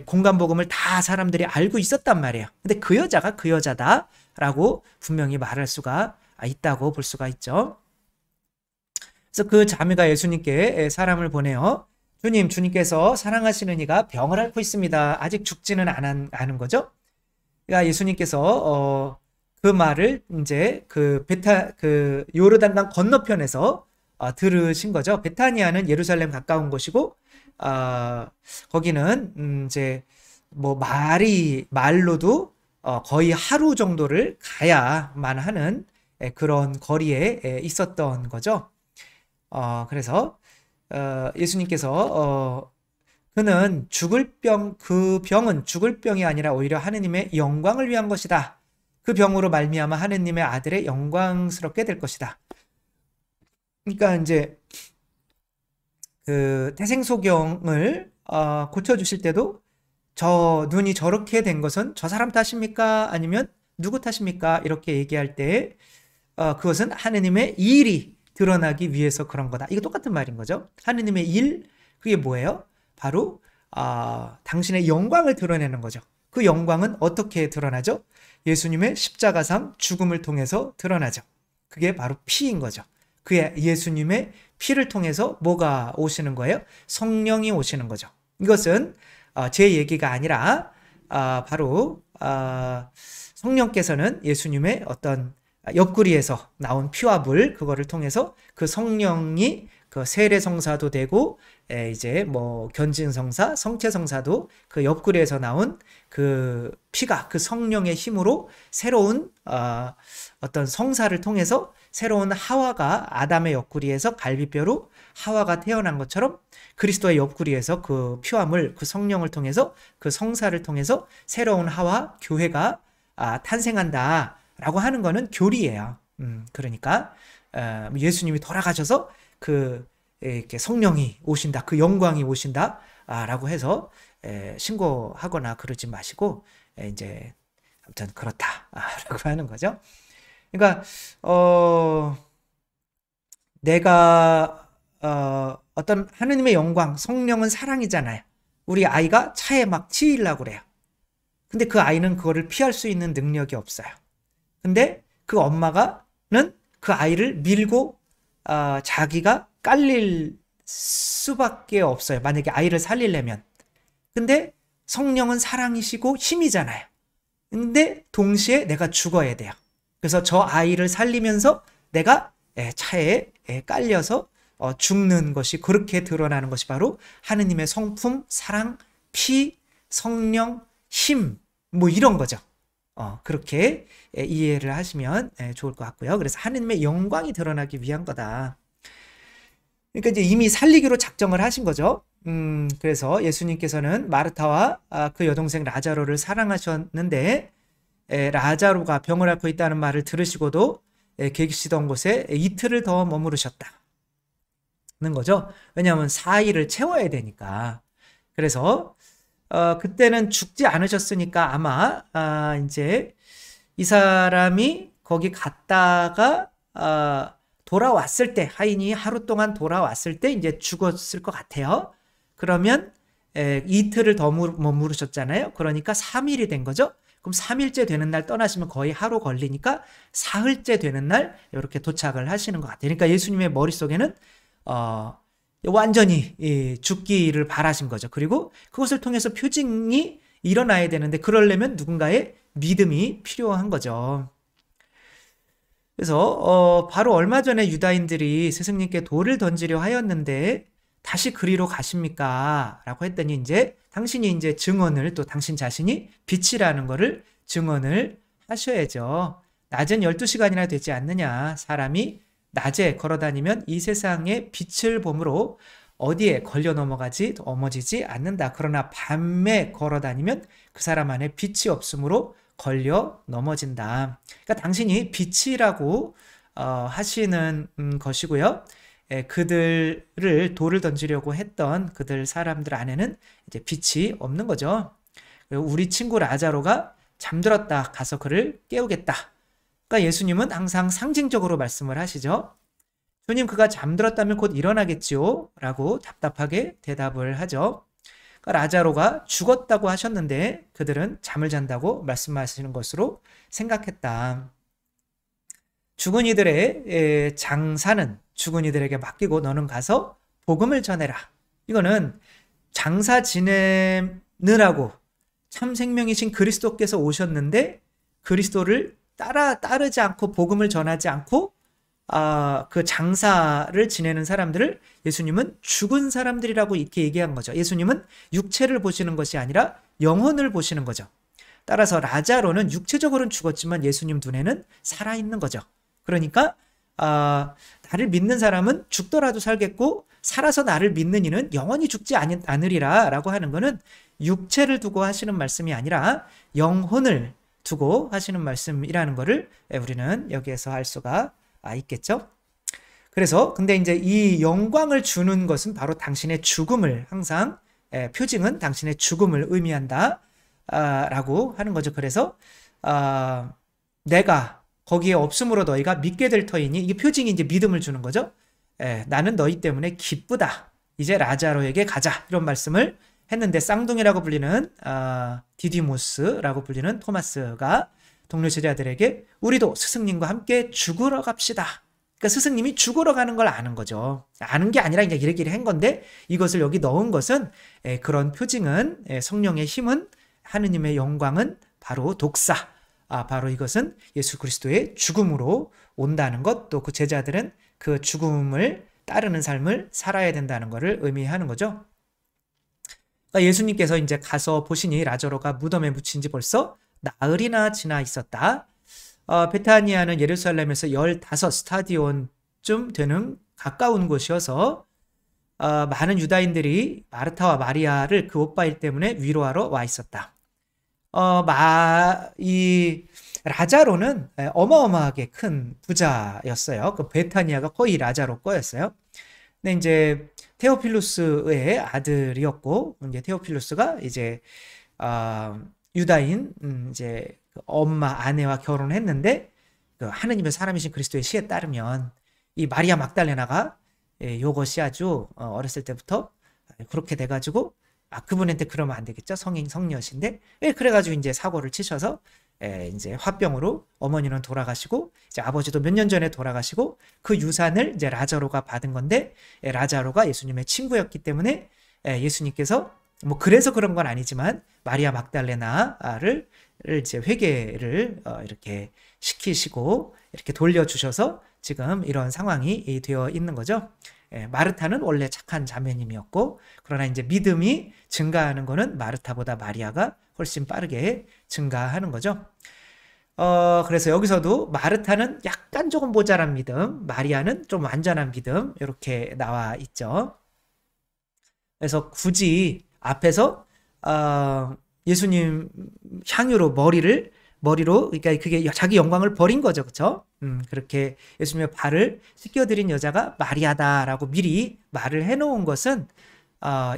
Speaker 1: 공관복음을 다 사람들이 알고 있었단 말이에요. 근데 그 여자가 그 여자다라고 분명히 말할 수가 있다고 볼 수가 있죠. 그래서 그 자매가 예수님께 사람을 보내요. 주님께서 사랑하시는 이가 병을 앓고 있습니다. 아직 죽지는 않은 거죠. 그러니까 예수님께서 그 말을 이제 그 요르단강 건너편에서 들으신 거죠. 베타니아는 예루살렘 가까운 곳이고, 거기는 이제 뭐 말로도 거의 하루 정도를 가야만 하는 그런 거리에 있었던 거죠. 그래서 예수님께서 그는 그 병은 죽을 병이 아니라 오히려 하느님의 영광을 위한 것이다. 그 병으로 말미암아 하느님의 아들의 영광스럽게 될 것이다. 그러니까 이제 그 태생소경을 고쳐주실 때도 저 눈이 저렇게 된 것은 저 사람 탓입니까? 아니면 누구 탓입니까? 이렇게 얘기할 때 그것은 하느님의 일이 드러나기 위해서 그런 거다. 이거 똑같은 말인 거죠. 하느님의 일, 그게 뭐예요? 바로 당신의 영광을 드러내는 거죠. 그 영광은 어떻게 드러나죠? 예수님의 십자가상 죽음을 통해서 드러나죠. 그게 바로 피인 거죠. 그의 예수님의 피를 통해서 뭐가 오시는 거예요? 성령이 오시는 거죠. 이것은 제 얘기가 아니라 바로 성령께서는 예수님의 어떤 옆구리에서 나온 피와 물, 그거를 통해서 그 성령이 그 세례성사도 되고, 이제 뭐 견진성사, 성체성사도 그 옆구리에서 나온 그 피가 그 성령의 힘으로 새로운 어떤 성사를 통해서 새로운 하와가 아담의 옆구리에서 갈비뼈로 하와가 태어난 것처럼, 그리스도의 옆구리에서 그 피와 물, 그 성령을 통해서 그 성사를 통해서 새로운 하와 교회가 탄생한다라고 하는 거는 교리예요. 그러니까 예수님이 돌아가셔서 이렇게 성령이 오신다, 그 영광이 오신다 라고 해서 신고하거나 그러지 마시고, 이제 아무튼 그렇다 라고 하는 거죠. 그러니까 내가 어떤 하느님의 영광, 성령은 사랑이잖아요. 우리 아이가 차에 막 치이려고 그래요. 근데 그 아이는 그거를 피할 수 있는 능력이 없어요. 근데 그 엄마가는 그 아이를 밀고 자기가 깔릴 수밖에 없어요. 만약에 아이를 살리려면. 근데 성령은 사랑이시고 힘이잖아요. 근데 동시에 내가 죽어야 돼요. 그래서 저 아이를 살리면서 내가 차에 깔려서 죽는 것이, 그렇게 드러나는 것이 바로 하느님의 성품, 사랑, 피, 성령, 힘, 뭐 이런 거죠. 그렇게 이해를 하시면 좋을 것 같고요. 그래서 하느님의 영광이 드러나기 위한 거다. 그러니까 이제 이미 살리기로 작정을 하신 거죠. 그래서 예수님께서는 마르타와 그 여동생 라자로를 사랑하셨는데, 라자로가 병을 앓고 있다는 말을 들으시고도 계시던 곳에 이틀을 더 머무르셨다는 거죠. 왜냐하면 4일을 채워야 되니까. 그래서 그때는 죽지 않으셨으니까 아마 이제 이 사람이 거기 갔다가 돌아왔을 때, 하인이 하루 동안 돌아왔을 때 이제 죽었을 것 같아요. 그러면 이틀을 더 머무르셨잖아요. 그러니까 3일이 된 거죠. 그럼 3일째 되는 날 떠나시면 거의 하루 걸리니까 사흘째 되는 날 이렇게 도착을 하시는 것 같아요. 그러니까 예수님의 머릿속에는 완전히 죽기를 바라신 거죠. 그리고 그것을 통해서 표징이 일어나야 되는데, 그러려면 누군가의 믿음이 필요한 거죠. 그래서 바로 얼마 전에 유다인들이 스승님께 돌을 던지려 하였는데 다시 그리로 가십니까? 라고 했더니 이제 당신이 이제 증언을, 또 당신 자신이 빛이라는 거를 증언을 하셔야죠. 낮은 12시간이나 되지 않느냐. 사람이 낮에 걸어다니면 이 세상의 빛을 보므로 어디에 걸려 넘어지지 않는다. 그러나 밤에 걸어다니면 그 사람 안에 빛이 없으므로 걸려 넘어진다. 그러니까 당신이 빛이라고 하시는 것이고요. 그들을 돌을 던지려고 했던 그들 사람들 안에는 이제 빛이 없는 거죠. 우리 친구 라자로가 잠들었다. 가서 그를 깨우겠다. 그러니까 예수님은 항상 상징적으로 말씀을 하시죠. 주님, 그가 잠들었다면 곧 일어나겠지요? 라고 답답하게 대답을 하죠. 그러니까 라자로가 죽었다고 하셨는데 그들은 잠을 잔다고 말씀하시는 것으로 생각했다. 죽은 이들의 장사는 죽은 이들에게 맡기고 너는 가서 복음을 전해라. 이거는 장사 지내느라고 참 생명이신 그리스도께서 오셨는데 그리스도를 따르지 않고 복음을 전하지 않고 그 장사를 지내는 사람들을 예수님은 죽은 사람들이라고 이렇게 얘기한 거죠. 예수님은 육체를 보시는 것이 아니라 영혼을 보시는 거죠. 따라서 라자로는 육체적으로는 죽었지만 예수님 눈에는 살아있는 거죠. 그러니까 나를 믿는 사람은 죽더라도 살겠고 살아서 나를 믿는 이는 영원히 죽지 않으리라 라고 하는 것은 육체를 두고 하시는 말씀이 아니라 영혼을 두고 하시는 말씀이라는 것을 우리는 여기에서 알 수가 있겠죠. 그래서 근데 이제 이 영광을 주는 것은 바로 당신의 죽음을, 항상 표징은 당신의 죽음을 의미한다 라고 하는 거죠. 그래서 내가 거기에 없음으로 너희가 믿게 될 터이니, 이게 표징이 이제 믿음을 주는 거죠. 나는 너희 때문에 기쁘다. 이제 라자로에게 가자. 이런 말씀을 했는데 쌍둥이라고 불리는 디디모스라고 불리는 토마스가 동료 제자들에게 우리도 스승님과 함께 죽으러 갑시다. 그러니까 스승님이 죽으러 가는 걸 아는 거죠. 아는 게 아니라 이제 이래끼리 한 건데, 이것을 여기 넣은 것은 그런 표징은, 성령의 힘은, 하느님의 영광은 바로 독사, 바로 이것은 예수 그리스도의 죽음으로 온다는 것, 또 그 제자들은 그 죽음을 따르는 삶을 살아야 된다는 것을 의미하는 거죠. 그러니까 예수님께서 이제 가서 보시니 라자로가 무덤에 묻힌 지 벌써 나흘이나 지나 있었다. 베타니아는 예루살렘에서 15스타디온쯤 되는 가까운 곳이어서 많은 유다인들이 마르타와 마리아를 그 오빠일 때문에 위로하러 와 있었다. 이 라자로는 어마어마하게 큰 부자였어요. 그 베타니아가 거의 라자로 거였어요. 근데 이제 테오필루스의 아들이었고, 이제 테오필루스가 이제 유다인 이제 엄마 아내와 결혼했는데, 그 하느님의 사람이신 그리스도의 시에 따르면 이 마리아 막달레나가 요것이 아주 어렸을 때부터 그렇게 돼가지고 그분한테 그러면 안 되겠죠. 성녀신데 그래가지고 이제 사고를 치셔서 이제 화병으로 어머니는 돌아가시고 이제 아버지도 몇 년 전에 돌아가시고 그 유산을 이제 라자로가 받은 건데, 라자로가 예수님의 친구였기 때문에 예수님께서 뭐 그래서 그런 건 아니지만 마리아 막달레나를 이제 회개를 이렇게 시키시고 이렇게 돌려주셔서 지금 이런 상황이 되어 있는 거죠. 마르타는 원래 착한 자매님이었고, 그러나 이제 믿음이 증가하는 거는 마르타보다 마리아가 훨씬 빠르게 증가하는 거죠. 그래서 여기서도 마르타는 약간 조금 모자란 믿음, 마리아는 좀 완전한 믿음, 이렇게 나와 있죠. 그래서 굳이 앞에서 예수님 향유로 머리로, 그러니까 그게 자기 영광을 버린 거죠. 그쵸? 그렇게 예수님의 발을 씻겨드린 여자가 마리아다라고 미리 말을 해놓은 것은,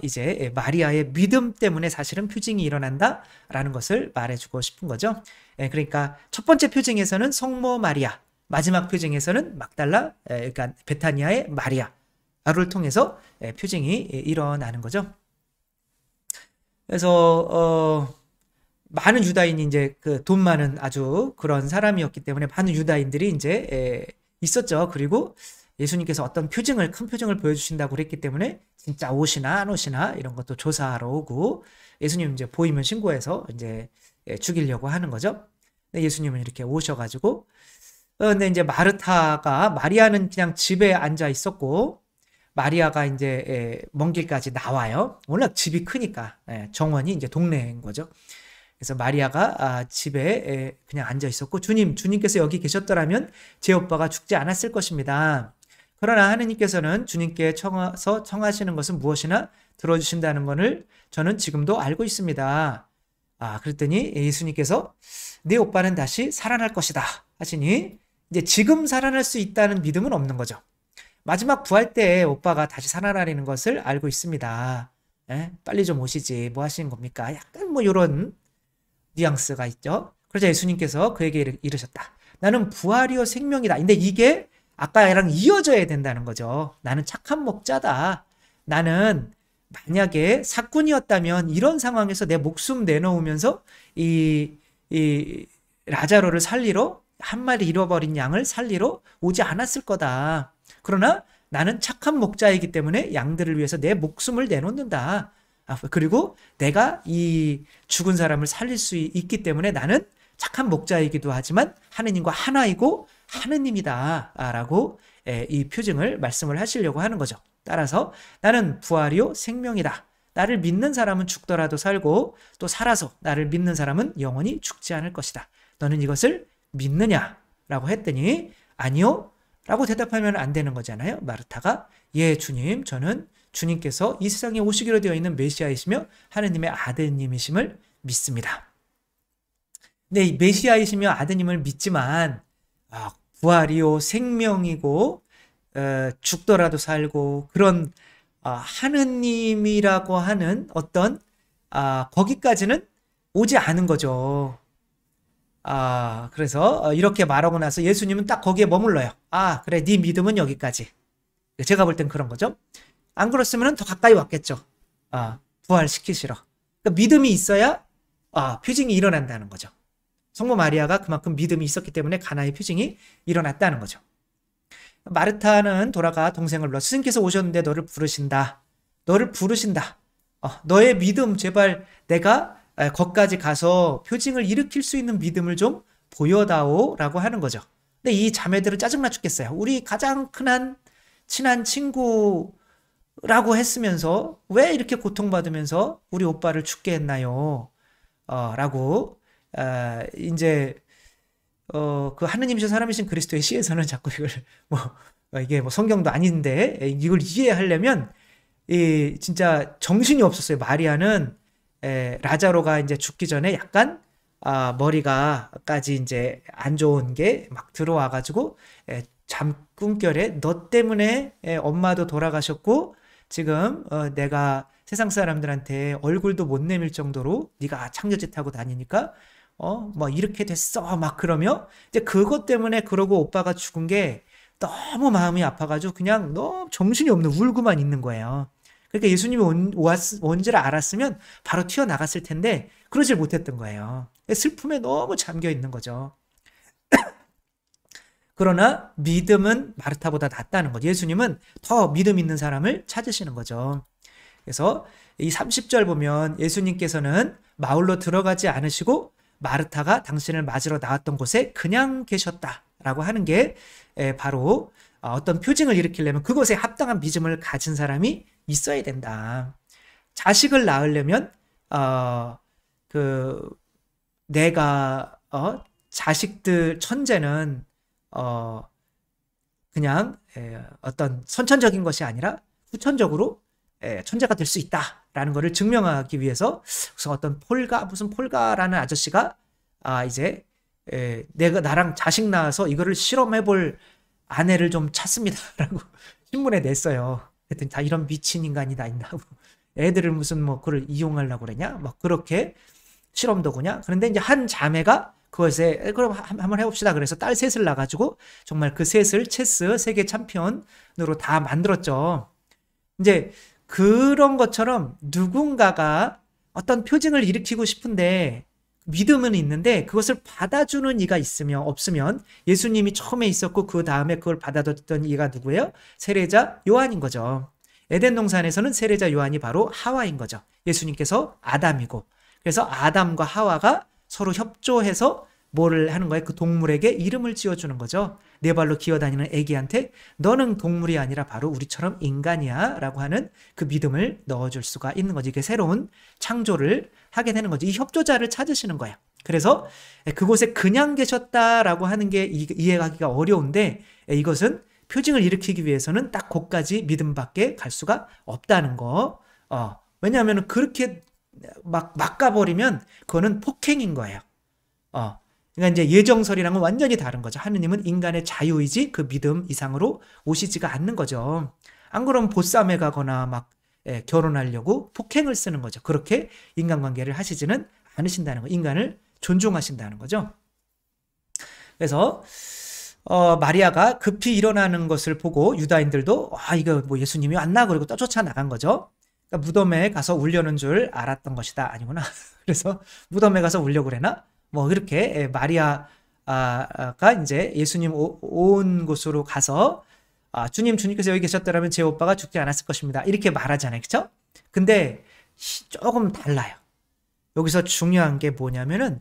Speaker 1: 이제 마리아의 믿음 때문에 사실은 표징이 일어난다라는 것을 말해주고 싶은 거죠. 그러니까 첫 번째 표징에서는 성모 마리아, 마지막 표징에서는 막달라, 그러니까 베타니아의 마리아를 통해서 표징이 일어나는 거죠. 그래서 많은 유다인이 이제 그 돈 많은 아주 그런 사람이었기 때문에 많은 유다인들이 이제 있었죠. 그리고 예수님께서 어떤 표징을, 큰 표징을 보여주신다고 그랬기 때문에 진짜 오시나 안 오시나 이런 것도 조사하러 오고, 예수님 이제 보이면 신고해서 이제 죽이려고 하는 거죠. 근데 예수님은 이렇게 오셔가지고, 근데 이제 마리아는 그냥 집에 앉아 있었고, 마리아가 이제 먼 길까지 나와요. 워낙 집이 크니까 정원이 이제 동네인 거죠. 그래서 마리아가 집에 그냥 앉아 있었고, 주님께서 여기 계셨더라면 제 오빠가 죽지 않았을 것입니다. 그러나 하느님께서는 주님께 청하시는 것은 무엇이나 들어주신다는 것을 저는 지금도 알고 있습니다. 그랬더니 예수님께서 네 오빠는 다시 살아날 것이다 하시니, 이제 지금 살아날 수 있다는 믿음은 없는 거죠. 마지막 부활 때 오빠가 다시 살아나려는 것을 알고 있습니다. 빨리 좀 오시지, 뭐 하시는 겁니까? 약간 뭐 이런 뉘앙스가 있죠. 그러자 예수님께서 그에게 이르셨다. 나는 부활이요 생명이다. 근데 이게 아까랑 이어져야 된다는 거죠. 나는 착한 목자다. 나는 만약에 사꾼이었다면 이런 상황에서 내 목숨 내놓으면서 이 라자로를 살리러, 한 마리 잃어버린 양을 살리러 오지 않았을 거다. 그러나 나는 착한 목자이기 때문에 양들을 위해서 내 목숨을 내놓는다. 그리고 내가 이 죽은 사람을 살릴 수 있기 때문에 나는 착한 목자이기도 하지만 하느님과 하나이고 하느님이다 라고 이 표징을 말씀을 하시려고 하는 거죠. 따라서 나는 부활이요 생명이다. 나를 믿는 사람은 죽더라도 살고 또 살아서 나를 믿는 사람은 영원히 죽지 않을 것이다. 너는 이것을 믿느냐? 라고 했더니 아니요 라고 대답하면 안 되는 거잖아요. 마르타가 예 주님, 저는 주님께서 이 세상에 오시기로 되어 있는 메시아이시며 하느님의 아드님이심을 믿습니다. 근데 이 메시아이시며 아드님을 믿지만 부활이요 생명이고 죽더라도 살고 그런 하느님이라고 하는 어떤 거기까지는 오지 않은 거죠. 그래서 이렇게 말하고 나서 예수님은 딱 거기에 머물러요. 그래, 네 믿음은 여기까지. 제가 볼 땐 그런 거죠. 안 그랬으면 더 가까이 왔겠죠. 부활시키시러. 그러니까 믿음이 있어야 표징이 일어난다는 거죠. 성모 마리아가 그만큼 믿음이 있었기 때문에 가나의 표징이 일어났다는 거죠. 마르타는 돌아가 동생을 불러 스승께서 오셨는데 너를 부르신다. 너의 믿음 제발 내가 거기까지 가서 표징을 일으킬 수 있는 믿음을 좀 보여다오 라고 하는 거죠. 근데 이 자매들은 짜증나 죽겠어요. 우리 가장 친한 친구라고 했으면서 왜 이렇게 고통받으면서 우리 오빠를 죽게 했나요? 라고 이제 그 하느님이신 사람이신 그리스도의 시에서는 자꾸 이걸 이게 성경도 아닌데 이걸 이해하려면 진짜 정신이 없었어요. 마리아는 라자로가 이제 죽기 전에 약간 머리가까지 이제 안 좋은 게 막 들어와가지고 잠꿈결에 너 때문에 엄마도 돌아가셨고 지금 내가 세상 사람들한테 얼굴도 못 내밀 정도로 네가 창녀짓 하고 다니니까 뭐 이렇게 됐어 막 그러며 이제 그것 때문에 그러고 오빠가 죽은 게 너무 마음이 아파가지고 그냥 너무 정신이 없는 울고만 있는 거예요. 그러니까 예수님이 온 줄 알았으면 바로 튀어나갔을 텐데 그러질 못했던 거예요. 슬픔에 너무 잠겨 있는 거죠. 그러나 믿음은 마르타보다 낫다는 거죠. 예수님은 더 믿음 있는 사람을 찾으시는 거죠. 그래서 이 30절 보면 예수님께서는 마을로 들어가지 않으시고 마르타가 당신을 맞으러 나왔던 곳에 그냥 계셨다라고 하는 게 바로 어떤 표징을 일으키려면 그곳에 합당한 믿음을 가진 사람이 있어야 된다. 자식을 낳으려면 내가 자식들 천재는 그냥 어떤 선천적인 것이 아니라 후천적으로 천재가 될 수 있다라는 것을 증명하기 위해서 무슨 어떤 무슨 폴가라는 아저씨가 이제 내가 나랑 자식 낳아서 이거를 실험해볼 아내를 좀 찾습니다라고 신문에 냈어요. 하여튼 다 이런 미친 인간이 다 있나? 애들을 무슨 뭐 그걸 이용하려고 그러냐? 막 그렇게 실험도구냐? 그런데 이제 한 자매가 그것에 그럼 한번 해봅시다. 그래서 딸 셋을 낳아가지고 정말 그 셋을 체스 세계 챔피언으로 다 만들었죠. 이제 그런 것처럼 누군가가 어떤 표징을 일으키고 싶은데 믿음은 있는데 그것을 받아주는 이가 있으면 없으면 예수님이 처음에 있었고 그 다음에 그걸 받아줬던 이가 누구예요? 세례자 요한인 거죠. 에덴 동산에서는 세례자 요한이 바로 하와인 거죠. 예수님께서 아담이고 그래서 아담과 하와가 서로 협조해서 뭐를 하는 거예요? 그 동물에게 이름을 지어주는 거죠. 네 발로 기어다니는 애기한테 너는 동물이 아니라 바로 우리처럼 인간이야 라고 하는 그 믿음을 넣어줄 수가 있는 거지. 이게 새로운 창조를 하게 되는 거죠. 이 협조자를 찾으시는 거예요. 그래서 그곳에 그냥 계셨다라고 하는 게 이해하기가 어려운데 이것은 표징을 일으키기 위해서는 딱 거기까지 믿음밖에 갈 수가 없다는 거. 왜냐하면 그렇게 막 가버리면 그거는 폭행인 거예요. 그러니까 이제 예정설이랑은 완전히 다른 거죠. 하느님은 인간의 자유이지 그 믿음 이상으로 오시지가 않는 거죠. 안 그러면 보쌈에 가거나 막 결혼하려고 폭행을 쓰는 거죠. 그렇게 인간관계를 하시지는 않으신다는 거. 인간을 존중하신다는 거죠. 그래서 마리아가 급히 일어나는 것을 보고 유다인들도 이거 뭐 예수님이 왔나 그리고 쫓아 나간 거죠. 그러니까 무덤에 가서 울려는 줄 알았던 것이다. 아니구나. 그래서 무덤에 가서 울려고 그래나? 뭐 이렇게 마리아가 이제 예수님 온 곳으로 가서 주님께서 여기 계셨더라면 제 오빠가 죽지 않았을 것입니다. 이렇게 말하잖아요. 그렇죠? 근데 조금 달라요. 여기서 중요한 게 뭐냐면은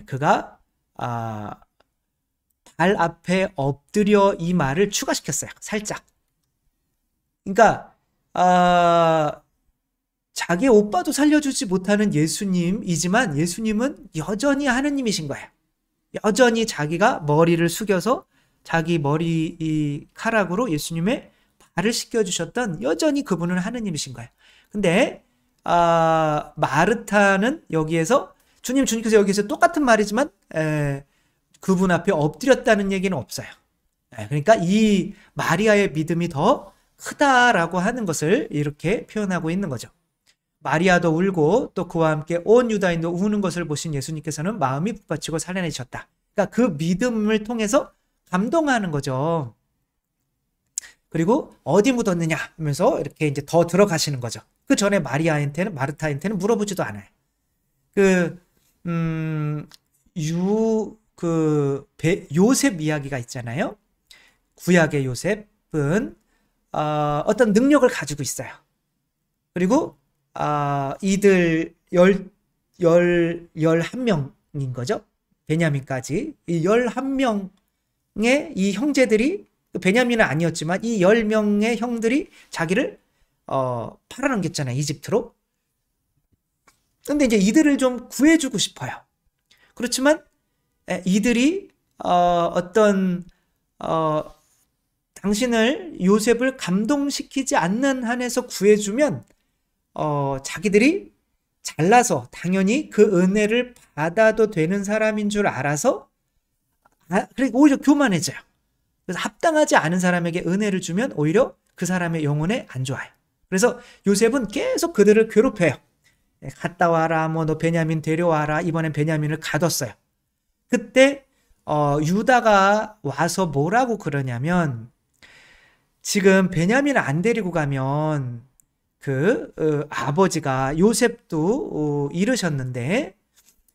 Speaker 1: 그가 발 앞에 엎드려 이 말을 추가시켰어요. 살짝. 그러니까 자기 오빠도 살려주지 못하는 예수님이지만 예수님은 여전히 하느님이신 거예요. 여전히 자기가 머리를 숙여서 자기 머리 이 카락으로 예수님의 발을 씻겨주셨던 여전히 그분은 하느님이신 거예요. 근데 마르타는 여기에서 주님께서 여기서 똑같은 말이지만 그분 앞에 엎드렸다는 얘기는 없어요. 그러니까 이 마리아의 믿음이 더 크다라고 하는 것을 이렇게 표현하고 있는 거죠. 마리아도 울고 또 그와 함께 온 유다인도 우는 것을 보신 예수님께서는 마음이 북받치고 살아내셨다. 그러니까 그 믿음을 통해서 감동하는 거죠. 그리고 어디 묻었느냐 하면서 이렇게 이제 더 들어가시는 거죠. 그 전에 마르타한테는 물어보지도 않아요. 요셉 이야기가 있잖아요. 구약의 요셉은 어떤 능력을 가지고 있어요. 그리고 이들 11명인 거죠. 베냐민까지. 이 11명의 이 형제들이, 베냐민은 아니었지만 이 10명의 형들이 자기를 팔아넘겼잖아요. 이집트로. 근데 이제 이들을 좀 구해주고 싶어요. 그렇지만 이들이 당신을 요셉을 감동시키지 않는 한에서 구해주면 자기들이 잘나서 당연히 그 은혜를 받아도 되는 사람인 줄 알아서 그리고 오히려 교만해져요. 그래서 합당하지 않은 사람에게 은혜를 주면 오히려 그 사람의 영혼에 안 좋아요. 그래서 요셉은 계속 그들을 괴롭혀요. 갔다 와라, 뭐 너 베냐민 데려와라. 이번엔 베냐민을 가뒀어요. 그때 유다가 와서 뭐라고 그러냐면 지금 베냐민을 안 데리고 가면 아버지가 요셉도 잃으셨는데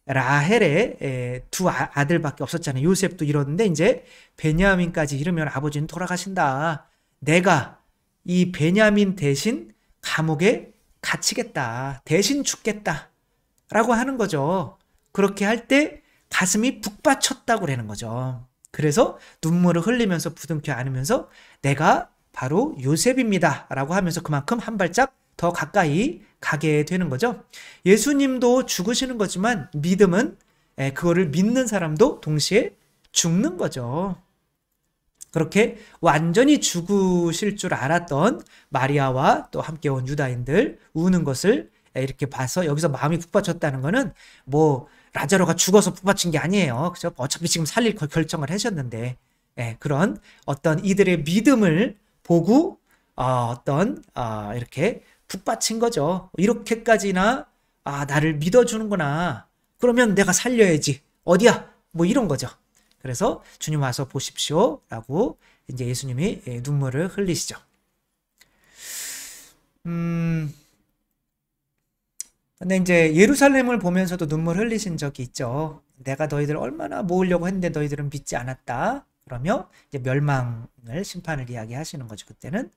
Speaker 1: 라헬의 두 아들밖에 없었잖아요. 요셉도 잃었는데 이제 베냐민까지 잃으면 아버지는 돌아가신다. 내가 이 베냐민 대신 감옥에 갇히겠다. 대신 죽겠다. 라고 하는 거죠. 그렇게 할 때 가슴이 북받쳤다고 그러는 거죠. 그래서 눈물을 흘리면서 부둥켜 안으면서 내가 바로 요셉입니다 라고 하면서 그만큼 한 발짝 더 가까이 가게 되는 거죠. 예수님도 죽으시는 거지만 믿음은 그거를 믿는 사람도 동시에 죽는 거죠. 그렇게 완전히 죽으실 줄 알았던 마리아와 또 함께 온 유다인들 우는 것을 이렇게 봐서 여기서 마음이 북받쳤다는 거는 뭐 라자로가 죽어서 북받친 게 아니에요. 그죠? 어차피 지금 살릴 결정을 하셨는데 그런 어떤 이들의 믿음을 보고 이렇게 북받친 거죠. 이렇게까지나 나를 믿어주는구나. 그러면 내가 살려야지. 어디야? 뭐 이런 거죠. 그래서 주님 와서 보십시오 라고 이제 예수님이 눈물을 흘리시죠. 근데 이제 예루살렘을 보면서도 눈물 흘리신 적이 있죠. 내가 너희들 얼마나 모으려고 했는데 너희들은 믿지 않았다. 그러며 이제 멸망을 심판을 이야기하시는 거죠. 그때는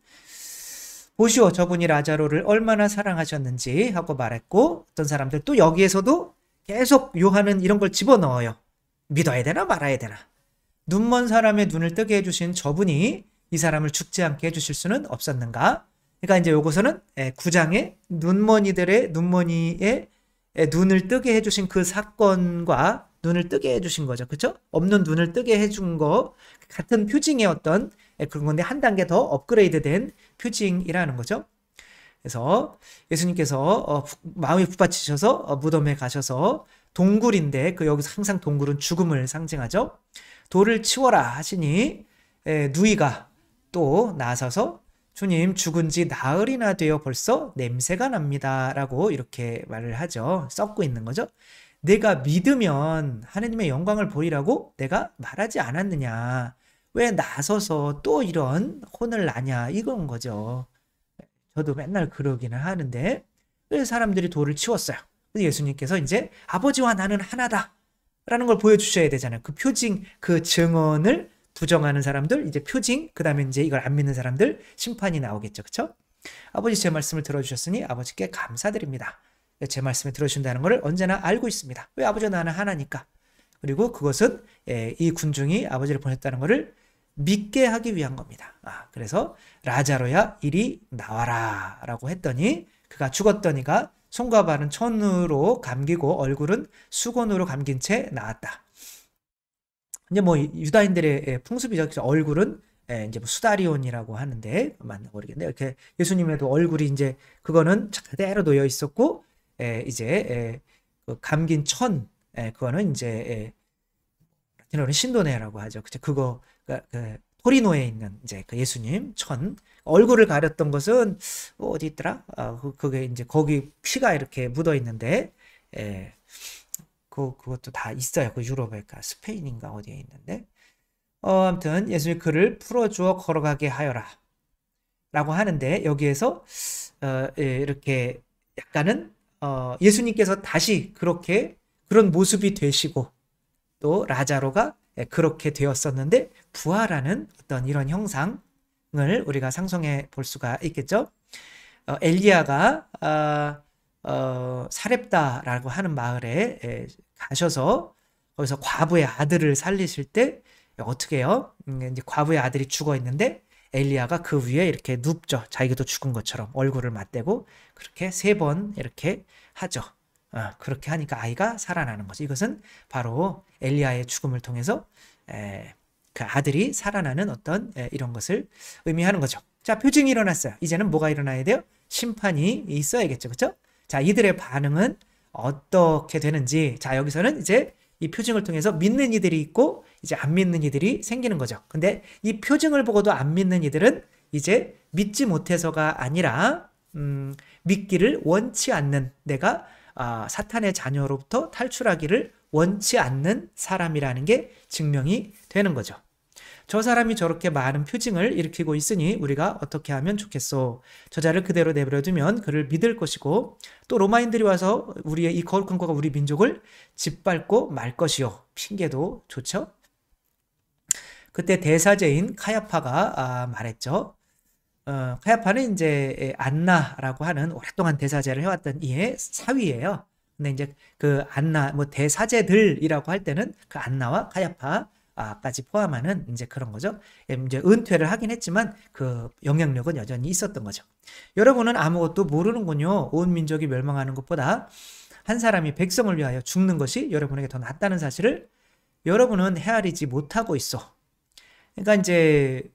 Speaker 1: 보시오 저분이 라자로를 얼마나 사랑하셨는지 하고 말했고 어떤 사람들 또 여기에서도 계속 요한은 이런 걸 집어넣어요. 믿어야 되나 말아야 되나. 눈먼 사람의 눈을 뜨게 해주신 저분이 이 사람을 죽지 않게 해주실 수는 없었는가. 그러니까 이제 요것은 9장에 눈머니의 눈을 뜨게 해주신 그 사건과 눈을 뜨게 해주신 거죠. 그렇죠? 없는 눈을 뜨게 해준 거 같은 표징의 어떤 그런 건데 한 단계 더 업그레이드된 표징이라는 거죠. 그래서 예수님께서 마음이 북받치셔서 무덤에 가셔서 동굴인데 여기서 항상 동굴은 죽음을 상징하죠. 돌을 치워라 하시니 누이가 또 나서서 주님 죽은 지 나흘이나 되어 벌써 냄새가 납니다 라고 이렇게 말을 하죠. 썩고 있는 거죠. 내가 믿으면 하느님의 영광을 보이라고 내가 말하지 않았느냐. 왜 나서서 또 이런 혼을 나냐 이건 거죠. 저도 맨날 그러기는 하는데 왜 사람들이 돌을 치웠어요. 예수님께서 이제 아버지와 나는 하나다 라는 걸 보여주셔야 되잖아요. 그 표징, 그 증언을 부정하는 사람들, 이제 표징, 그 다음에 이제 이걸 안 믿는 사람들 심판이 나오겠죠. 그렇죠? 아버지 제 말씀을 들어주셨으니 아버지께 감사드립니다. 제 말씀을 들어주신다는 것을 언제나 알고 있습니다. 왜 아버지와 나는 하나니까. 그리고 그것은 이 군중이 아버지를 보냈다는 것을 믿게 하기 위한 겁니다. 그래서 라자로야 이리 나와라 라고 했더니 그가 죽었던 이가 손과 발은 천으로 감기고 얼굴은 수건으로 감긴 채 나왔다. 이제 뭐 유다인들의 풍습이죠. 그래서 얼굴은 이제 뭐 수다리온이라고 하는데 맞나 모르겠네. 이렇게 예수님에도 얼굴이 이제 그거는 그대로 놓여 있었고 이제 그 감긴 천 그거는 이제 라틴어로는 신도네라고 하죠. 그거 그 토리노에 있는 이제 그 예수님 천 얼굴을 가렸던 것은 어디 있더라? 그게 이제 거기 피가 이렇게 묻어 있는데 그것도 다 있어요. 그 유럽에 스페인인가 어디에 있는데 아무튼 예수님이 그를 풀어주어 걸어가게 하여라 라고 하는데 여기에서 이렇게 약간은 예수님께서 다시 그런 모습이 되시고 또 라자로가 그렇게 되었었는데 부활하는 어떤 이런 형상을 우리가 상상해 볼 수가 있겠죠. 엘리야가 사렙다라고 하는 마을에 가셔서 거기서 과부의 아들을 살리실 때 어떻게 해요? 이제 과부의 아들이 죽어 있는데 엘리야가 그 위에 이렇게 눕죠. 자기도 죽은 것처럼 얼굴을 맞대고 그렇게 3번 이렇게 하죠. 그렇게 하니까 아이가 살아나는 거죠. 이것은 바로 엘리야의 죽음을 통해서 그 아들이 살아나는 어떤 이런 것을 의미하는 거죠. 자, 표징이 일어났어요. 이제는 뭐가 일어나야 돼요? 심판이 있어야겠죠. 그렇죠? 자, 이들의 반응은 어떻게 되는지. 자, 여기서는 이제 이 표징을 통해서 믿는 이들이 있고 이제 안 믿는 이들이 생기는 거죠. 근데 이 표징을 보고도 안 믿는 이들은 이제 믿지 못해서가 아니라 믿기를 원치 않는 내가 사탄의 자녀로부터 탈출하기를 원치 않는 사람이라는 게 증명이 되는 거죠. 저 사람이 저렇게 많은 표징을 일으키고 있으니 우리가 어떻게 하면 좋겠소. 저자를 그대로 내버려두면 그를 믿을 것이고 또 로마인들이 와서 우리의 이 거룩한 것과 우리 민족을 짓밟고 말 것이요. 핑계도 좋죠. 그때 대사제인 카야파가 말했죠. 카야파는 이제 안나라고 하는 오랫동안 대사제를 해왔던 이의 사위예요. 근데 이제 그 안나 뭐 대사제들이라고 할 때는 그 안나와 가야파까지 포함하는 이제 그런 거죠. 이제 은퇴를 하긴 했지만 그 영향력은 여전히 있었던 거죠. 여러분은 아무것도 모르는군요. 온 민족이 멸망하는 것보다 한 사람이 백성을 위하여 죽는 것이 여러분에게 더 낫다는 사실을 여러분은 헤아리지 못하고 있어. 그러니까 이제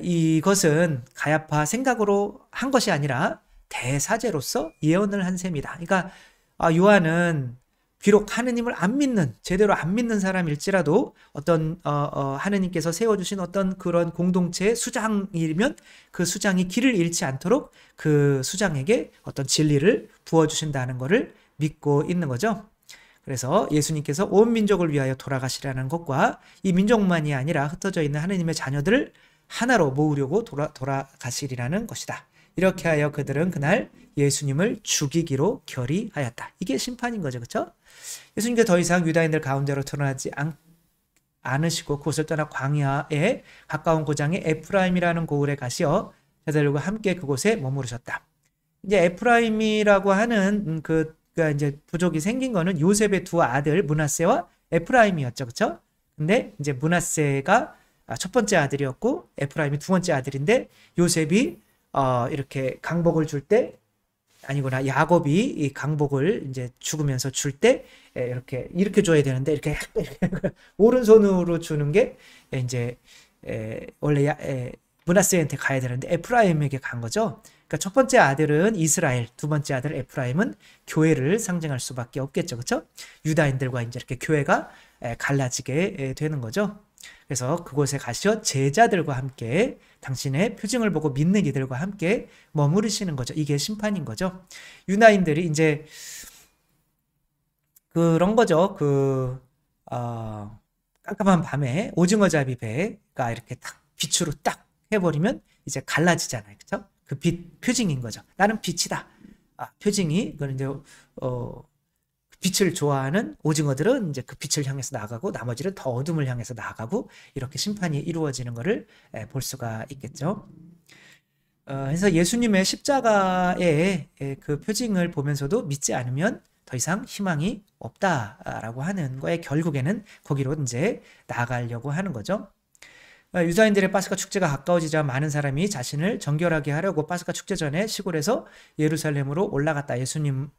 Speaker 1: 이것은 가야파 생각으로 한 것이 아니라 대사제로서 예언을 한 셈이다. 그러니까 요한은 비록 하느님을 안 믿는, 제대로 안 믿는 사람일지라도 어떤 하느님께서 세워주신 어떤 그런 공동체의 수장이면 그 수장이 길을 잃지 않도록 그 수장에게 어떤 진리를 부어주신다는 것을 믿고 있는 거죠. 그래서 예수님께서 온 민족을 위하여 돌아가시라는 것과 이 민족만이 아니라 흩어져 있는 하느님의 자녀들을 하나로 모으려고 돌아가시리라는 것이다. 이렇게 하여 그들은 그날 예수님을 죽이기로 결의하였다. 이게 심판인 거죠. 그렇죠? 예수님께서 더 이상 유다인들 가운데로 드러나지 않으시고 그곳을 떠나 광야에 가까운 고장에 에프라임이라는 고을에 가시어 제자들과 함께 그곳에 머무르셨다. 이제 에프라임이라고 하는 그러니까 이제 부족이 생긴 거는 요셉의 두 아들 므낫세와 에프라임이었죠. 그렇죠? 근데 이제 므낫세가 첫 번째 아들이었고 에프라임이 두 번째 아들인데 요셉이 이렇게 강복을 줄 때 아니구나 야곱이 이 강복을 이제 죽으면서 줄 때 이렇게 줘야 되는데 이렇게 오른손으로 주는 게 이제 원래 므낫세한테 가야 되는데 에프라임에게 간 거죠. 그러니까 첫 번째 아들은 이스라엘, 두 번째 아들 에프라임은 교회를 상징할 수밖에 없겠죠. 그렇죠? 유다인들과 이제 이렇게 교회가 갈라지게 되는 거죠. 그래서 그곳에 가시어 제자들과 함께 당신의 표징을 보고 믿는 이들과 함께 머무르시는 거죠. 이게 심판인 거죠. 유다인들이 이제 그런 거죠. 깜깜한 밤에 오징어 잡이 배가 이렇게 딱 빛으로 딱 해버리면 이제 갈라지잖아요. 그렇죠? 그 빛 표징인 거죠. 나는 빛이다. 표징이 그건 이제 빛을 좋아하는 오징어들은 이제 그 빛을 향해서 나아가고 나머지는 더 어둠을 향해서 나아가고 이렇게 심판이 이루어지는 것을 볼 수가 있겠죠. 그래서 예수님의 십자가의 그 표징을 보면서도 믿지 않으면 더 이상 희망이 없다라고 하는 거에 결국에는 거기로 이제 나아가려고 하는 거죠. 유다인들의 파스카 축제가 가까워지자 많은 사람이 자신을 정결하게 하려고 파스카 축제 전에 시골에서 예루살렘으로 올라갔다.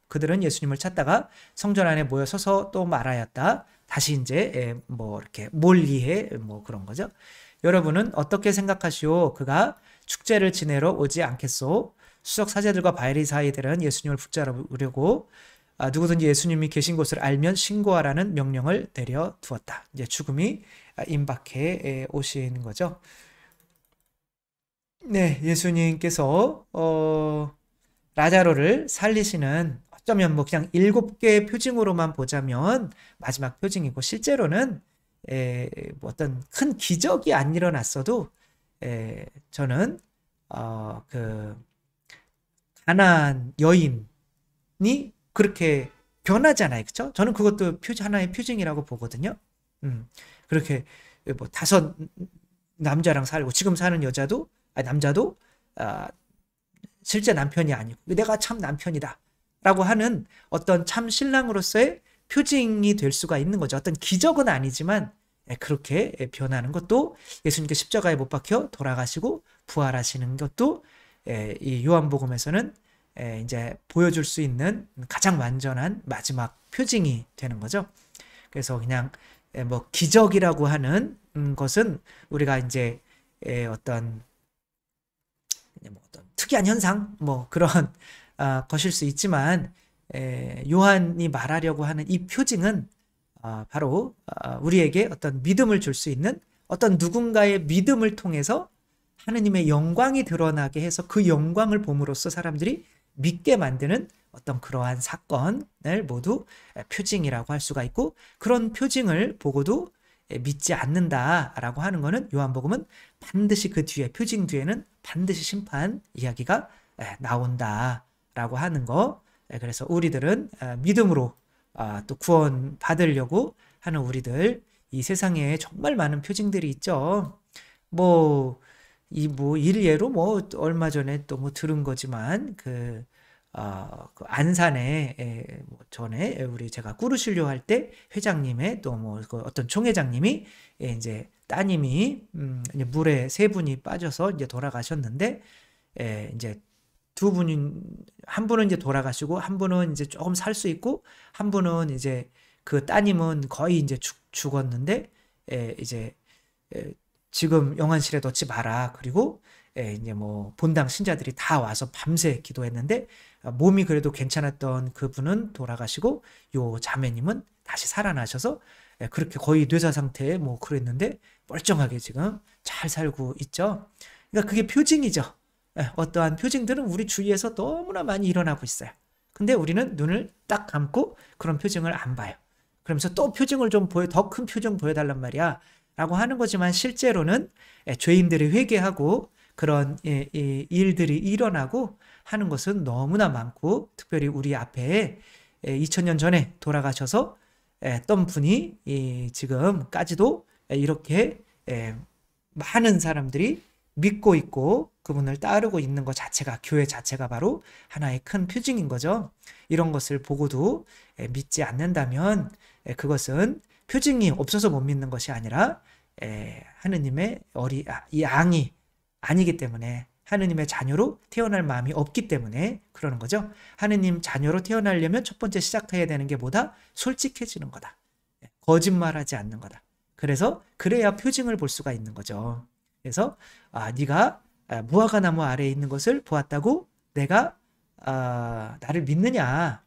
Speaker 1: 그들은 예수님을 찾다가 성전 안에 모여 서서 또 말하였다. 다시 이제 뭐 이렇게 몰리해 뭐 그런 거죠. 여러분은 어떻게 생각하시오? 그가 축제를 지내러 오지 않겠소? 수석 사제들과 바리사이들은 예수님을 붙잡으려고 누구든지 예수님이 계신 곳을 알면 신고하라는 명령을 내려 두었다. 이제 죽음이 임박해 오신 거죠. 네, 예수님께서 라자로를 살리시는 어쩌면 뭐 그냥 7개의 표징으로만 보자면 마지막 표징이고 실제로는 뭐 어떤 큰 기적이 안 일어났어도 저는 그 가나안 여인이 그렇게 변하잖아요. 그렇죠? 저는 그것도 하나의 표징이라고 보거든요. 그렇게 뭐 5 남자랑 살고 지금 사는 여자도 남자도 실제 남편이 아니고 내가 참 남편이다 라고 하는 어떤 참 신랑으로서의 표징이 될 수가 있는 거죠. 어떤 기적은 아니지만 그렇게 변하는 것도 예수님께 십자가에 못 박혀 돌아가시고 부활하시는 것도 이 요한복음에서는 이제 보여줄 수 있는 가장 완전한 마지막 표징이 되는 거죠. 그래서 그냥 뭐 기적이라고 하는 것은 우리가 이제 어떤 특이한 현상 뭐 그런 것일 수 있지만 요한이 말하려고 하는 이 표징은 바로 우리에게 어떤 믿음을 줄 수 있는 어떤 누군가의 믿음을 통해서 하느님의 영광이 드러나게 해서 그 영광을 봄으로써 사람들이 믿게 만드는 어떤 그러한 사건을 모두 표징이라고 할 수가 있고 그런 표징을 보고도 믿지 않는다라고 하는 것은 요한복음은 반드시 그 뒤에 표징 뒤에는 반드시 심판 이야기가 나온다라고 하는 거. 그래서 우리들은 믿음으로 또 구원 받으려고 하는 우리들 이 세상에 정말 많은 표징들이 있죠. 일예로 얼마 전에 또 들은 거지만 그 안산에 뭐 전에 제가 꾸르실료 할 때 회장님의 또 뭐 그 어떤 총회장님이 이제 따님이 이제 물에 세 분이 빠져서 이제 돌아가셨는데 이제 두 분이 한 분은 이제 돌아가시고 한 분은 이제 조금 살 수 있고 한 분은 이제 그 따님은 거의 이제 죽었는데 이제 지금 영안실에 넣지 마라. 그리고 이제 뭐 본당 신자들이 다 와서 밤새 기도했는데 몸이 그래도 괜찮았던 그분은 돌아가시고 요 자매님은 다시 살아나셔서 그렇게 거의 뇌사 상태에 뭐 그랬는데 멀쩡하게 지금 잘 살고 있죠. 그러니까 그게 표징이죠. 어떠한 표징들은 우리 주위에서 너무나 많이 일어나고 있어요. 근데 우리는 눈을 딱 감고 그런 표징을 안 봐요. 그러면서 또 표징을 좀 더 큰 표징 보여달란 말이야. 라고 하는 거지만 실제로는 죄인들이 회개하고 그런 일들이 일어나고 하는 것은 너무나 많고 특별히 우리 앞에 2000년 전에 돌아가셔서 떤 분이 지금까지도 이렇게 많은 사람들이 믿고 있고 그분을 따르고 있는 것 자체가 교회 자체가 바로 하나의 큰 표징인 거죠. 이런 것을 보고도 믿지 않는다면 그것은 표징이 없어서 못 믿는 것이 아니라 하느님의 이 양이 아니기 때문에 하느님의 자녀로 태어날 마음이 없기 때문에 그러는 거죠. 하느님 자녀로 태어나려면 첫 번째 시작해야 되는 게 뭐다? 솔직해지는 거다. 거짓말하지 않는 거다. 그래서 그래야 표징을 볼 수가 있는 거죠. 그래서 네가 무화과 나무 아래에 있는 것을 보았다고 내가 나를 믿느냐?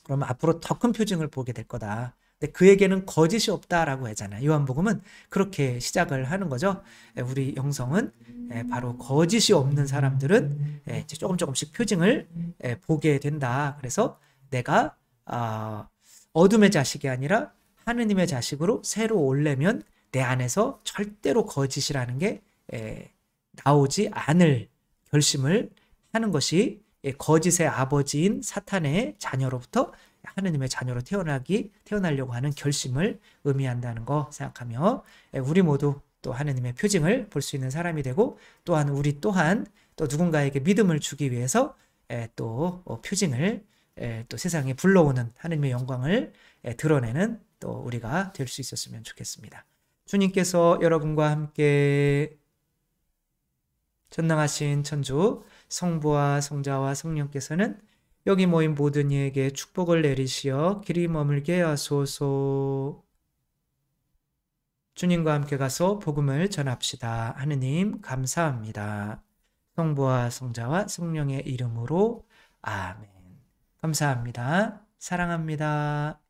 Speaker 1: 그러면 앞으로 더 큰 표징을 보게 될 거다. 근데 그에게는 거짓이 없다라고 하잖아요. 요한복음은 그렇게 시작을 하는 거죠. 우리 영성은 바로 거짓이 없는 사람들은 이제 조금씩 표징을 보게 된다. 그래서 내가 어둠의 자식이 아니라 하느님의 자식으로 새로 오려면 내 안에서 절대로 거짓이라는 게 나오지 않을 결심을 하는 것이 거짓의 아버지인 사탄의 자녀로부터 하느님의 자녀로 태어나려고 하는 결심을 의미한다는 거 생각하며 우리 모두 또 하느님의 표징을 볼 수 있는 사람이 되고 또한 우리 또한 또 누군가에게 믿음을 주기 위해서 또 표징을 또 세상에 불러오는 하느님의 영광을 드러내는 또 우리가 될 수 있었으면 좋겠습니다. 주님께서 여러분과 함께 전능하신 천주 성부와 성자와 성령께서는 여기 모인 모든 이에게 축복을 내리시어 길이 머물게 하소서. 주님과 함께 가서 복음을 전합시다. 하느님 감사합니다. 성부와 성자와 성령의 이름으로 아멘. 감사합니다. 사랑합니다.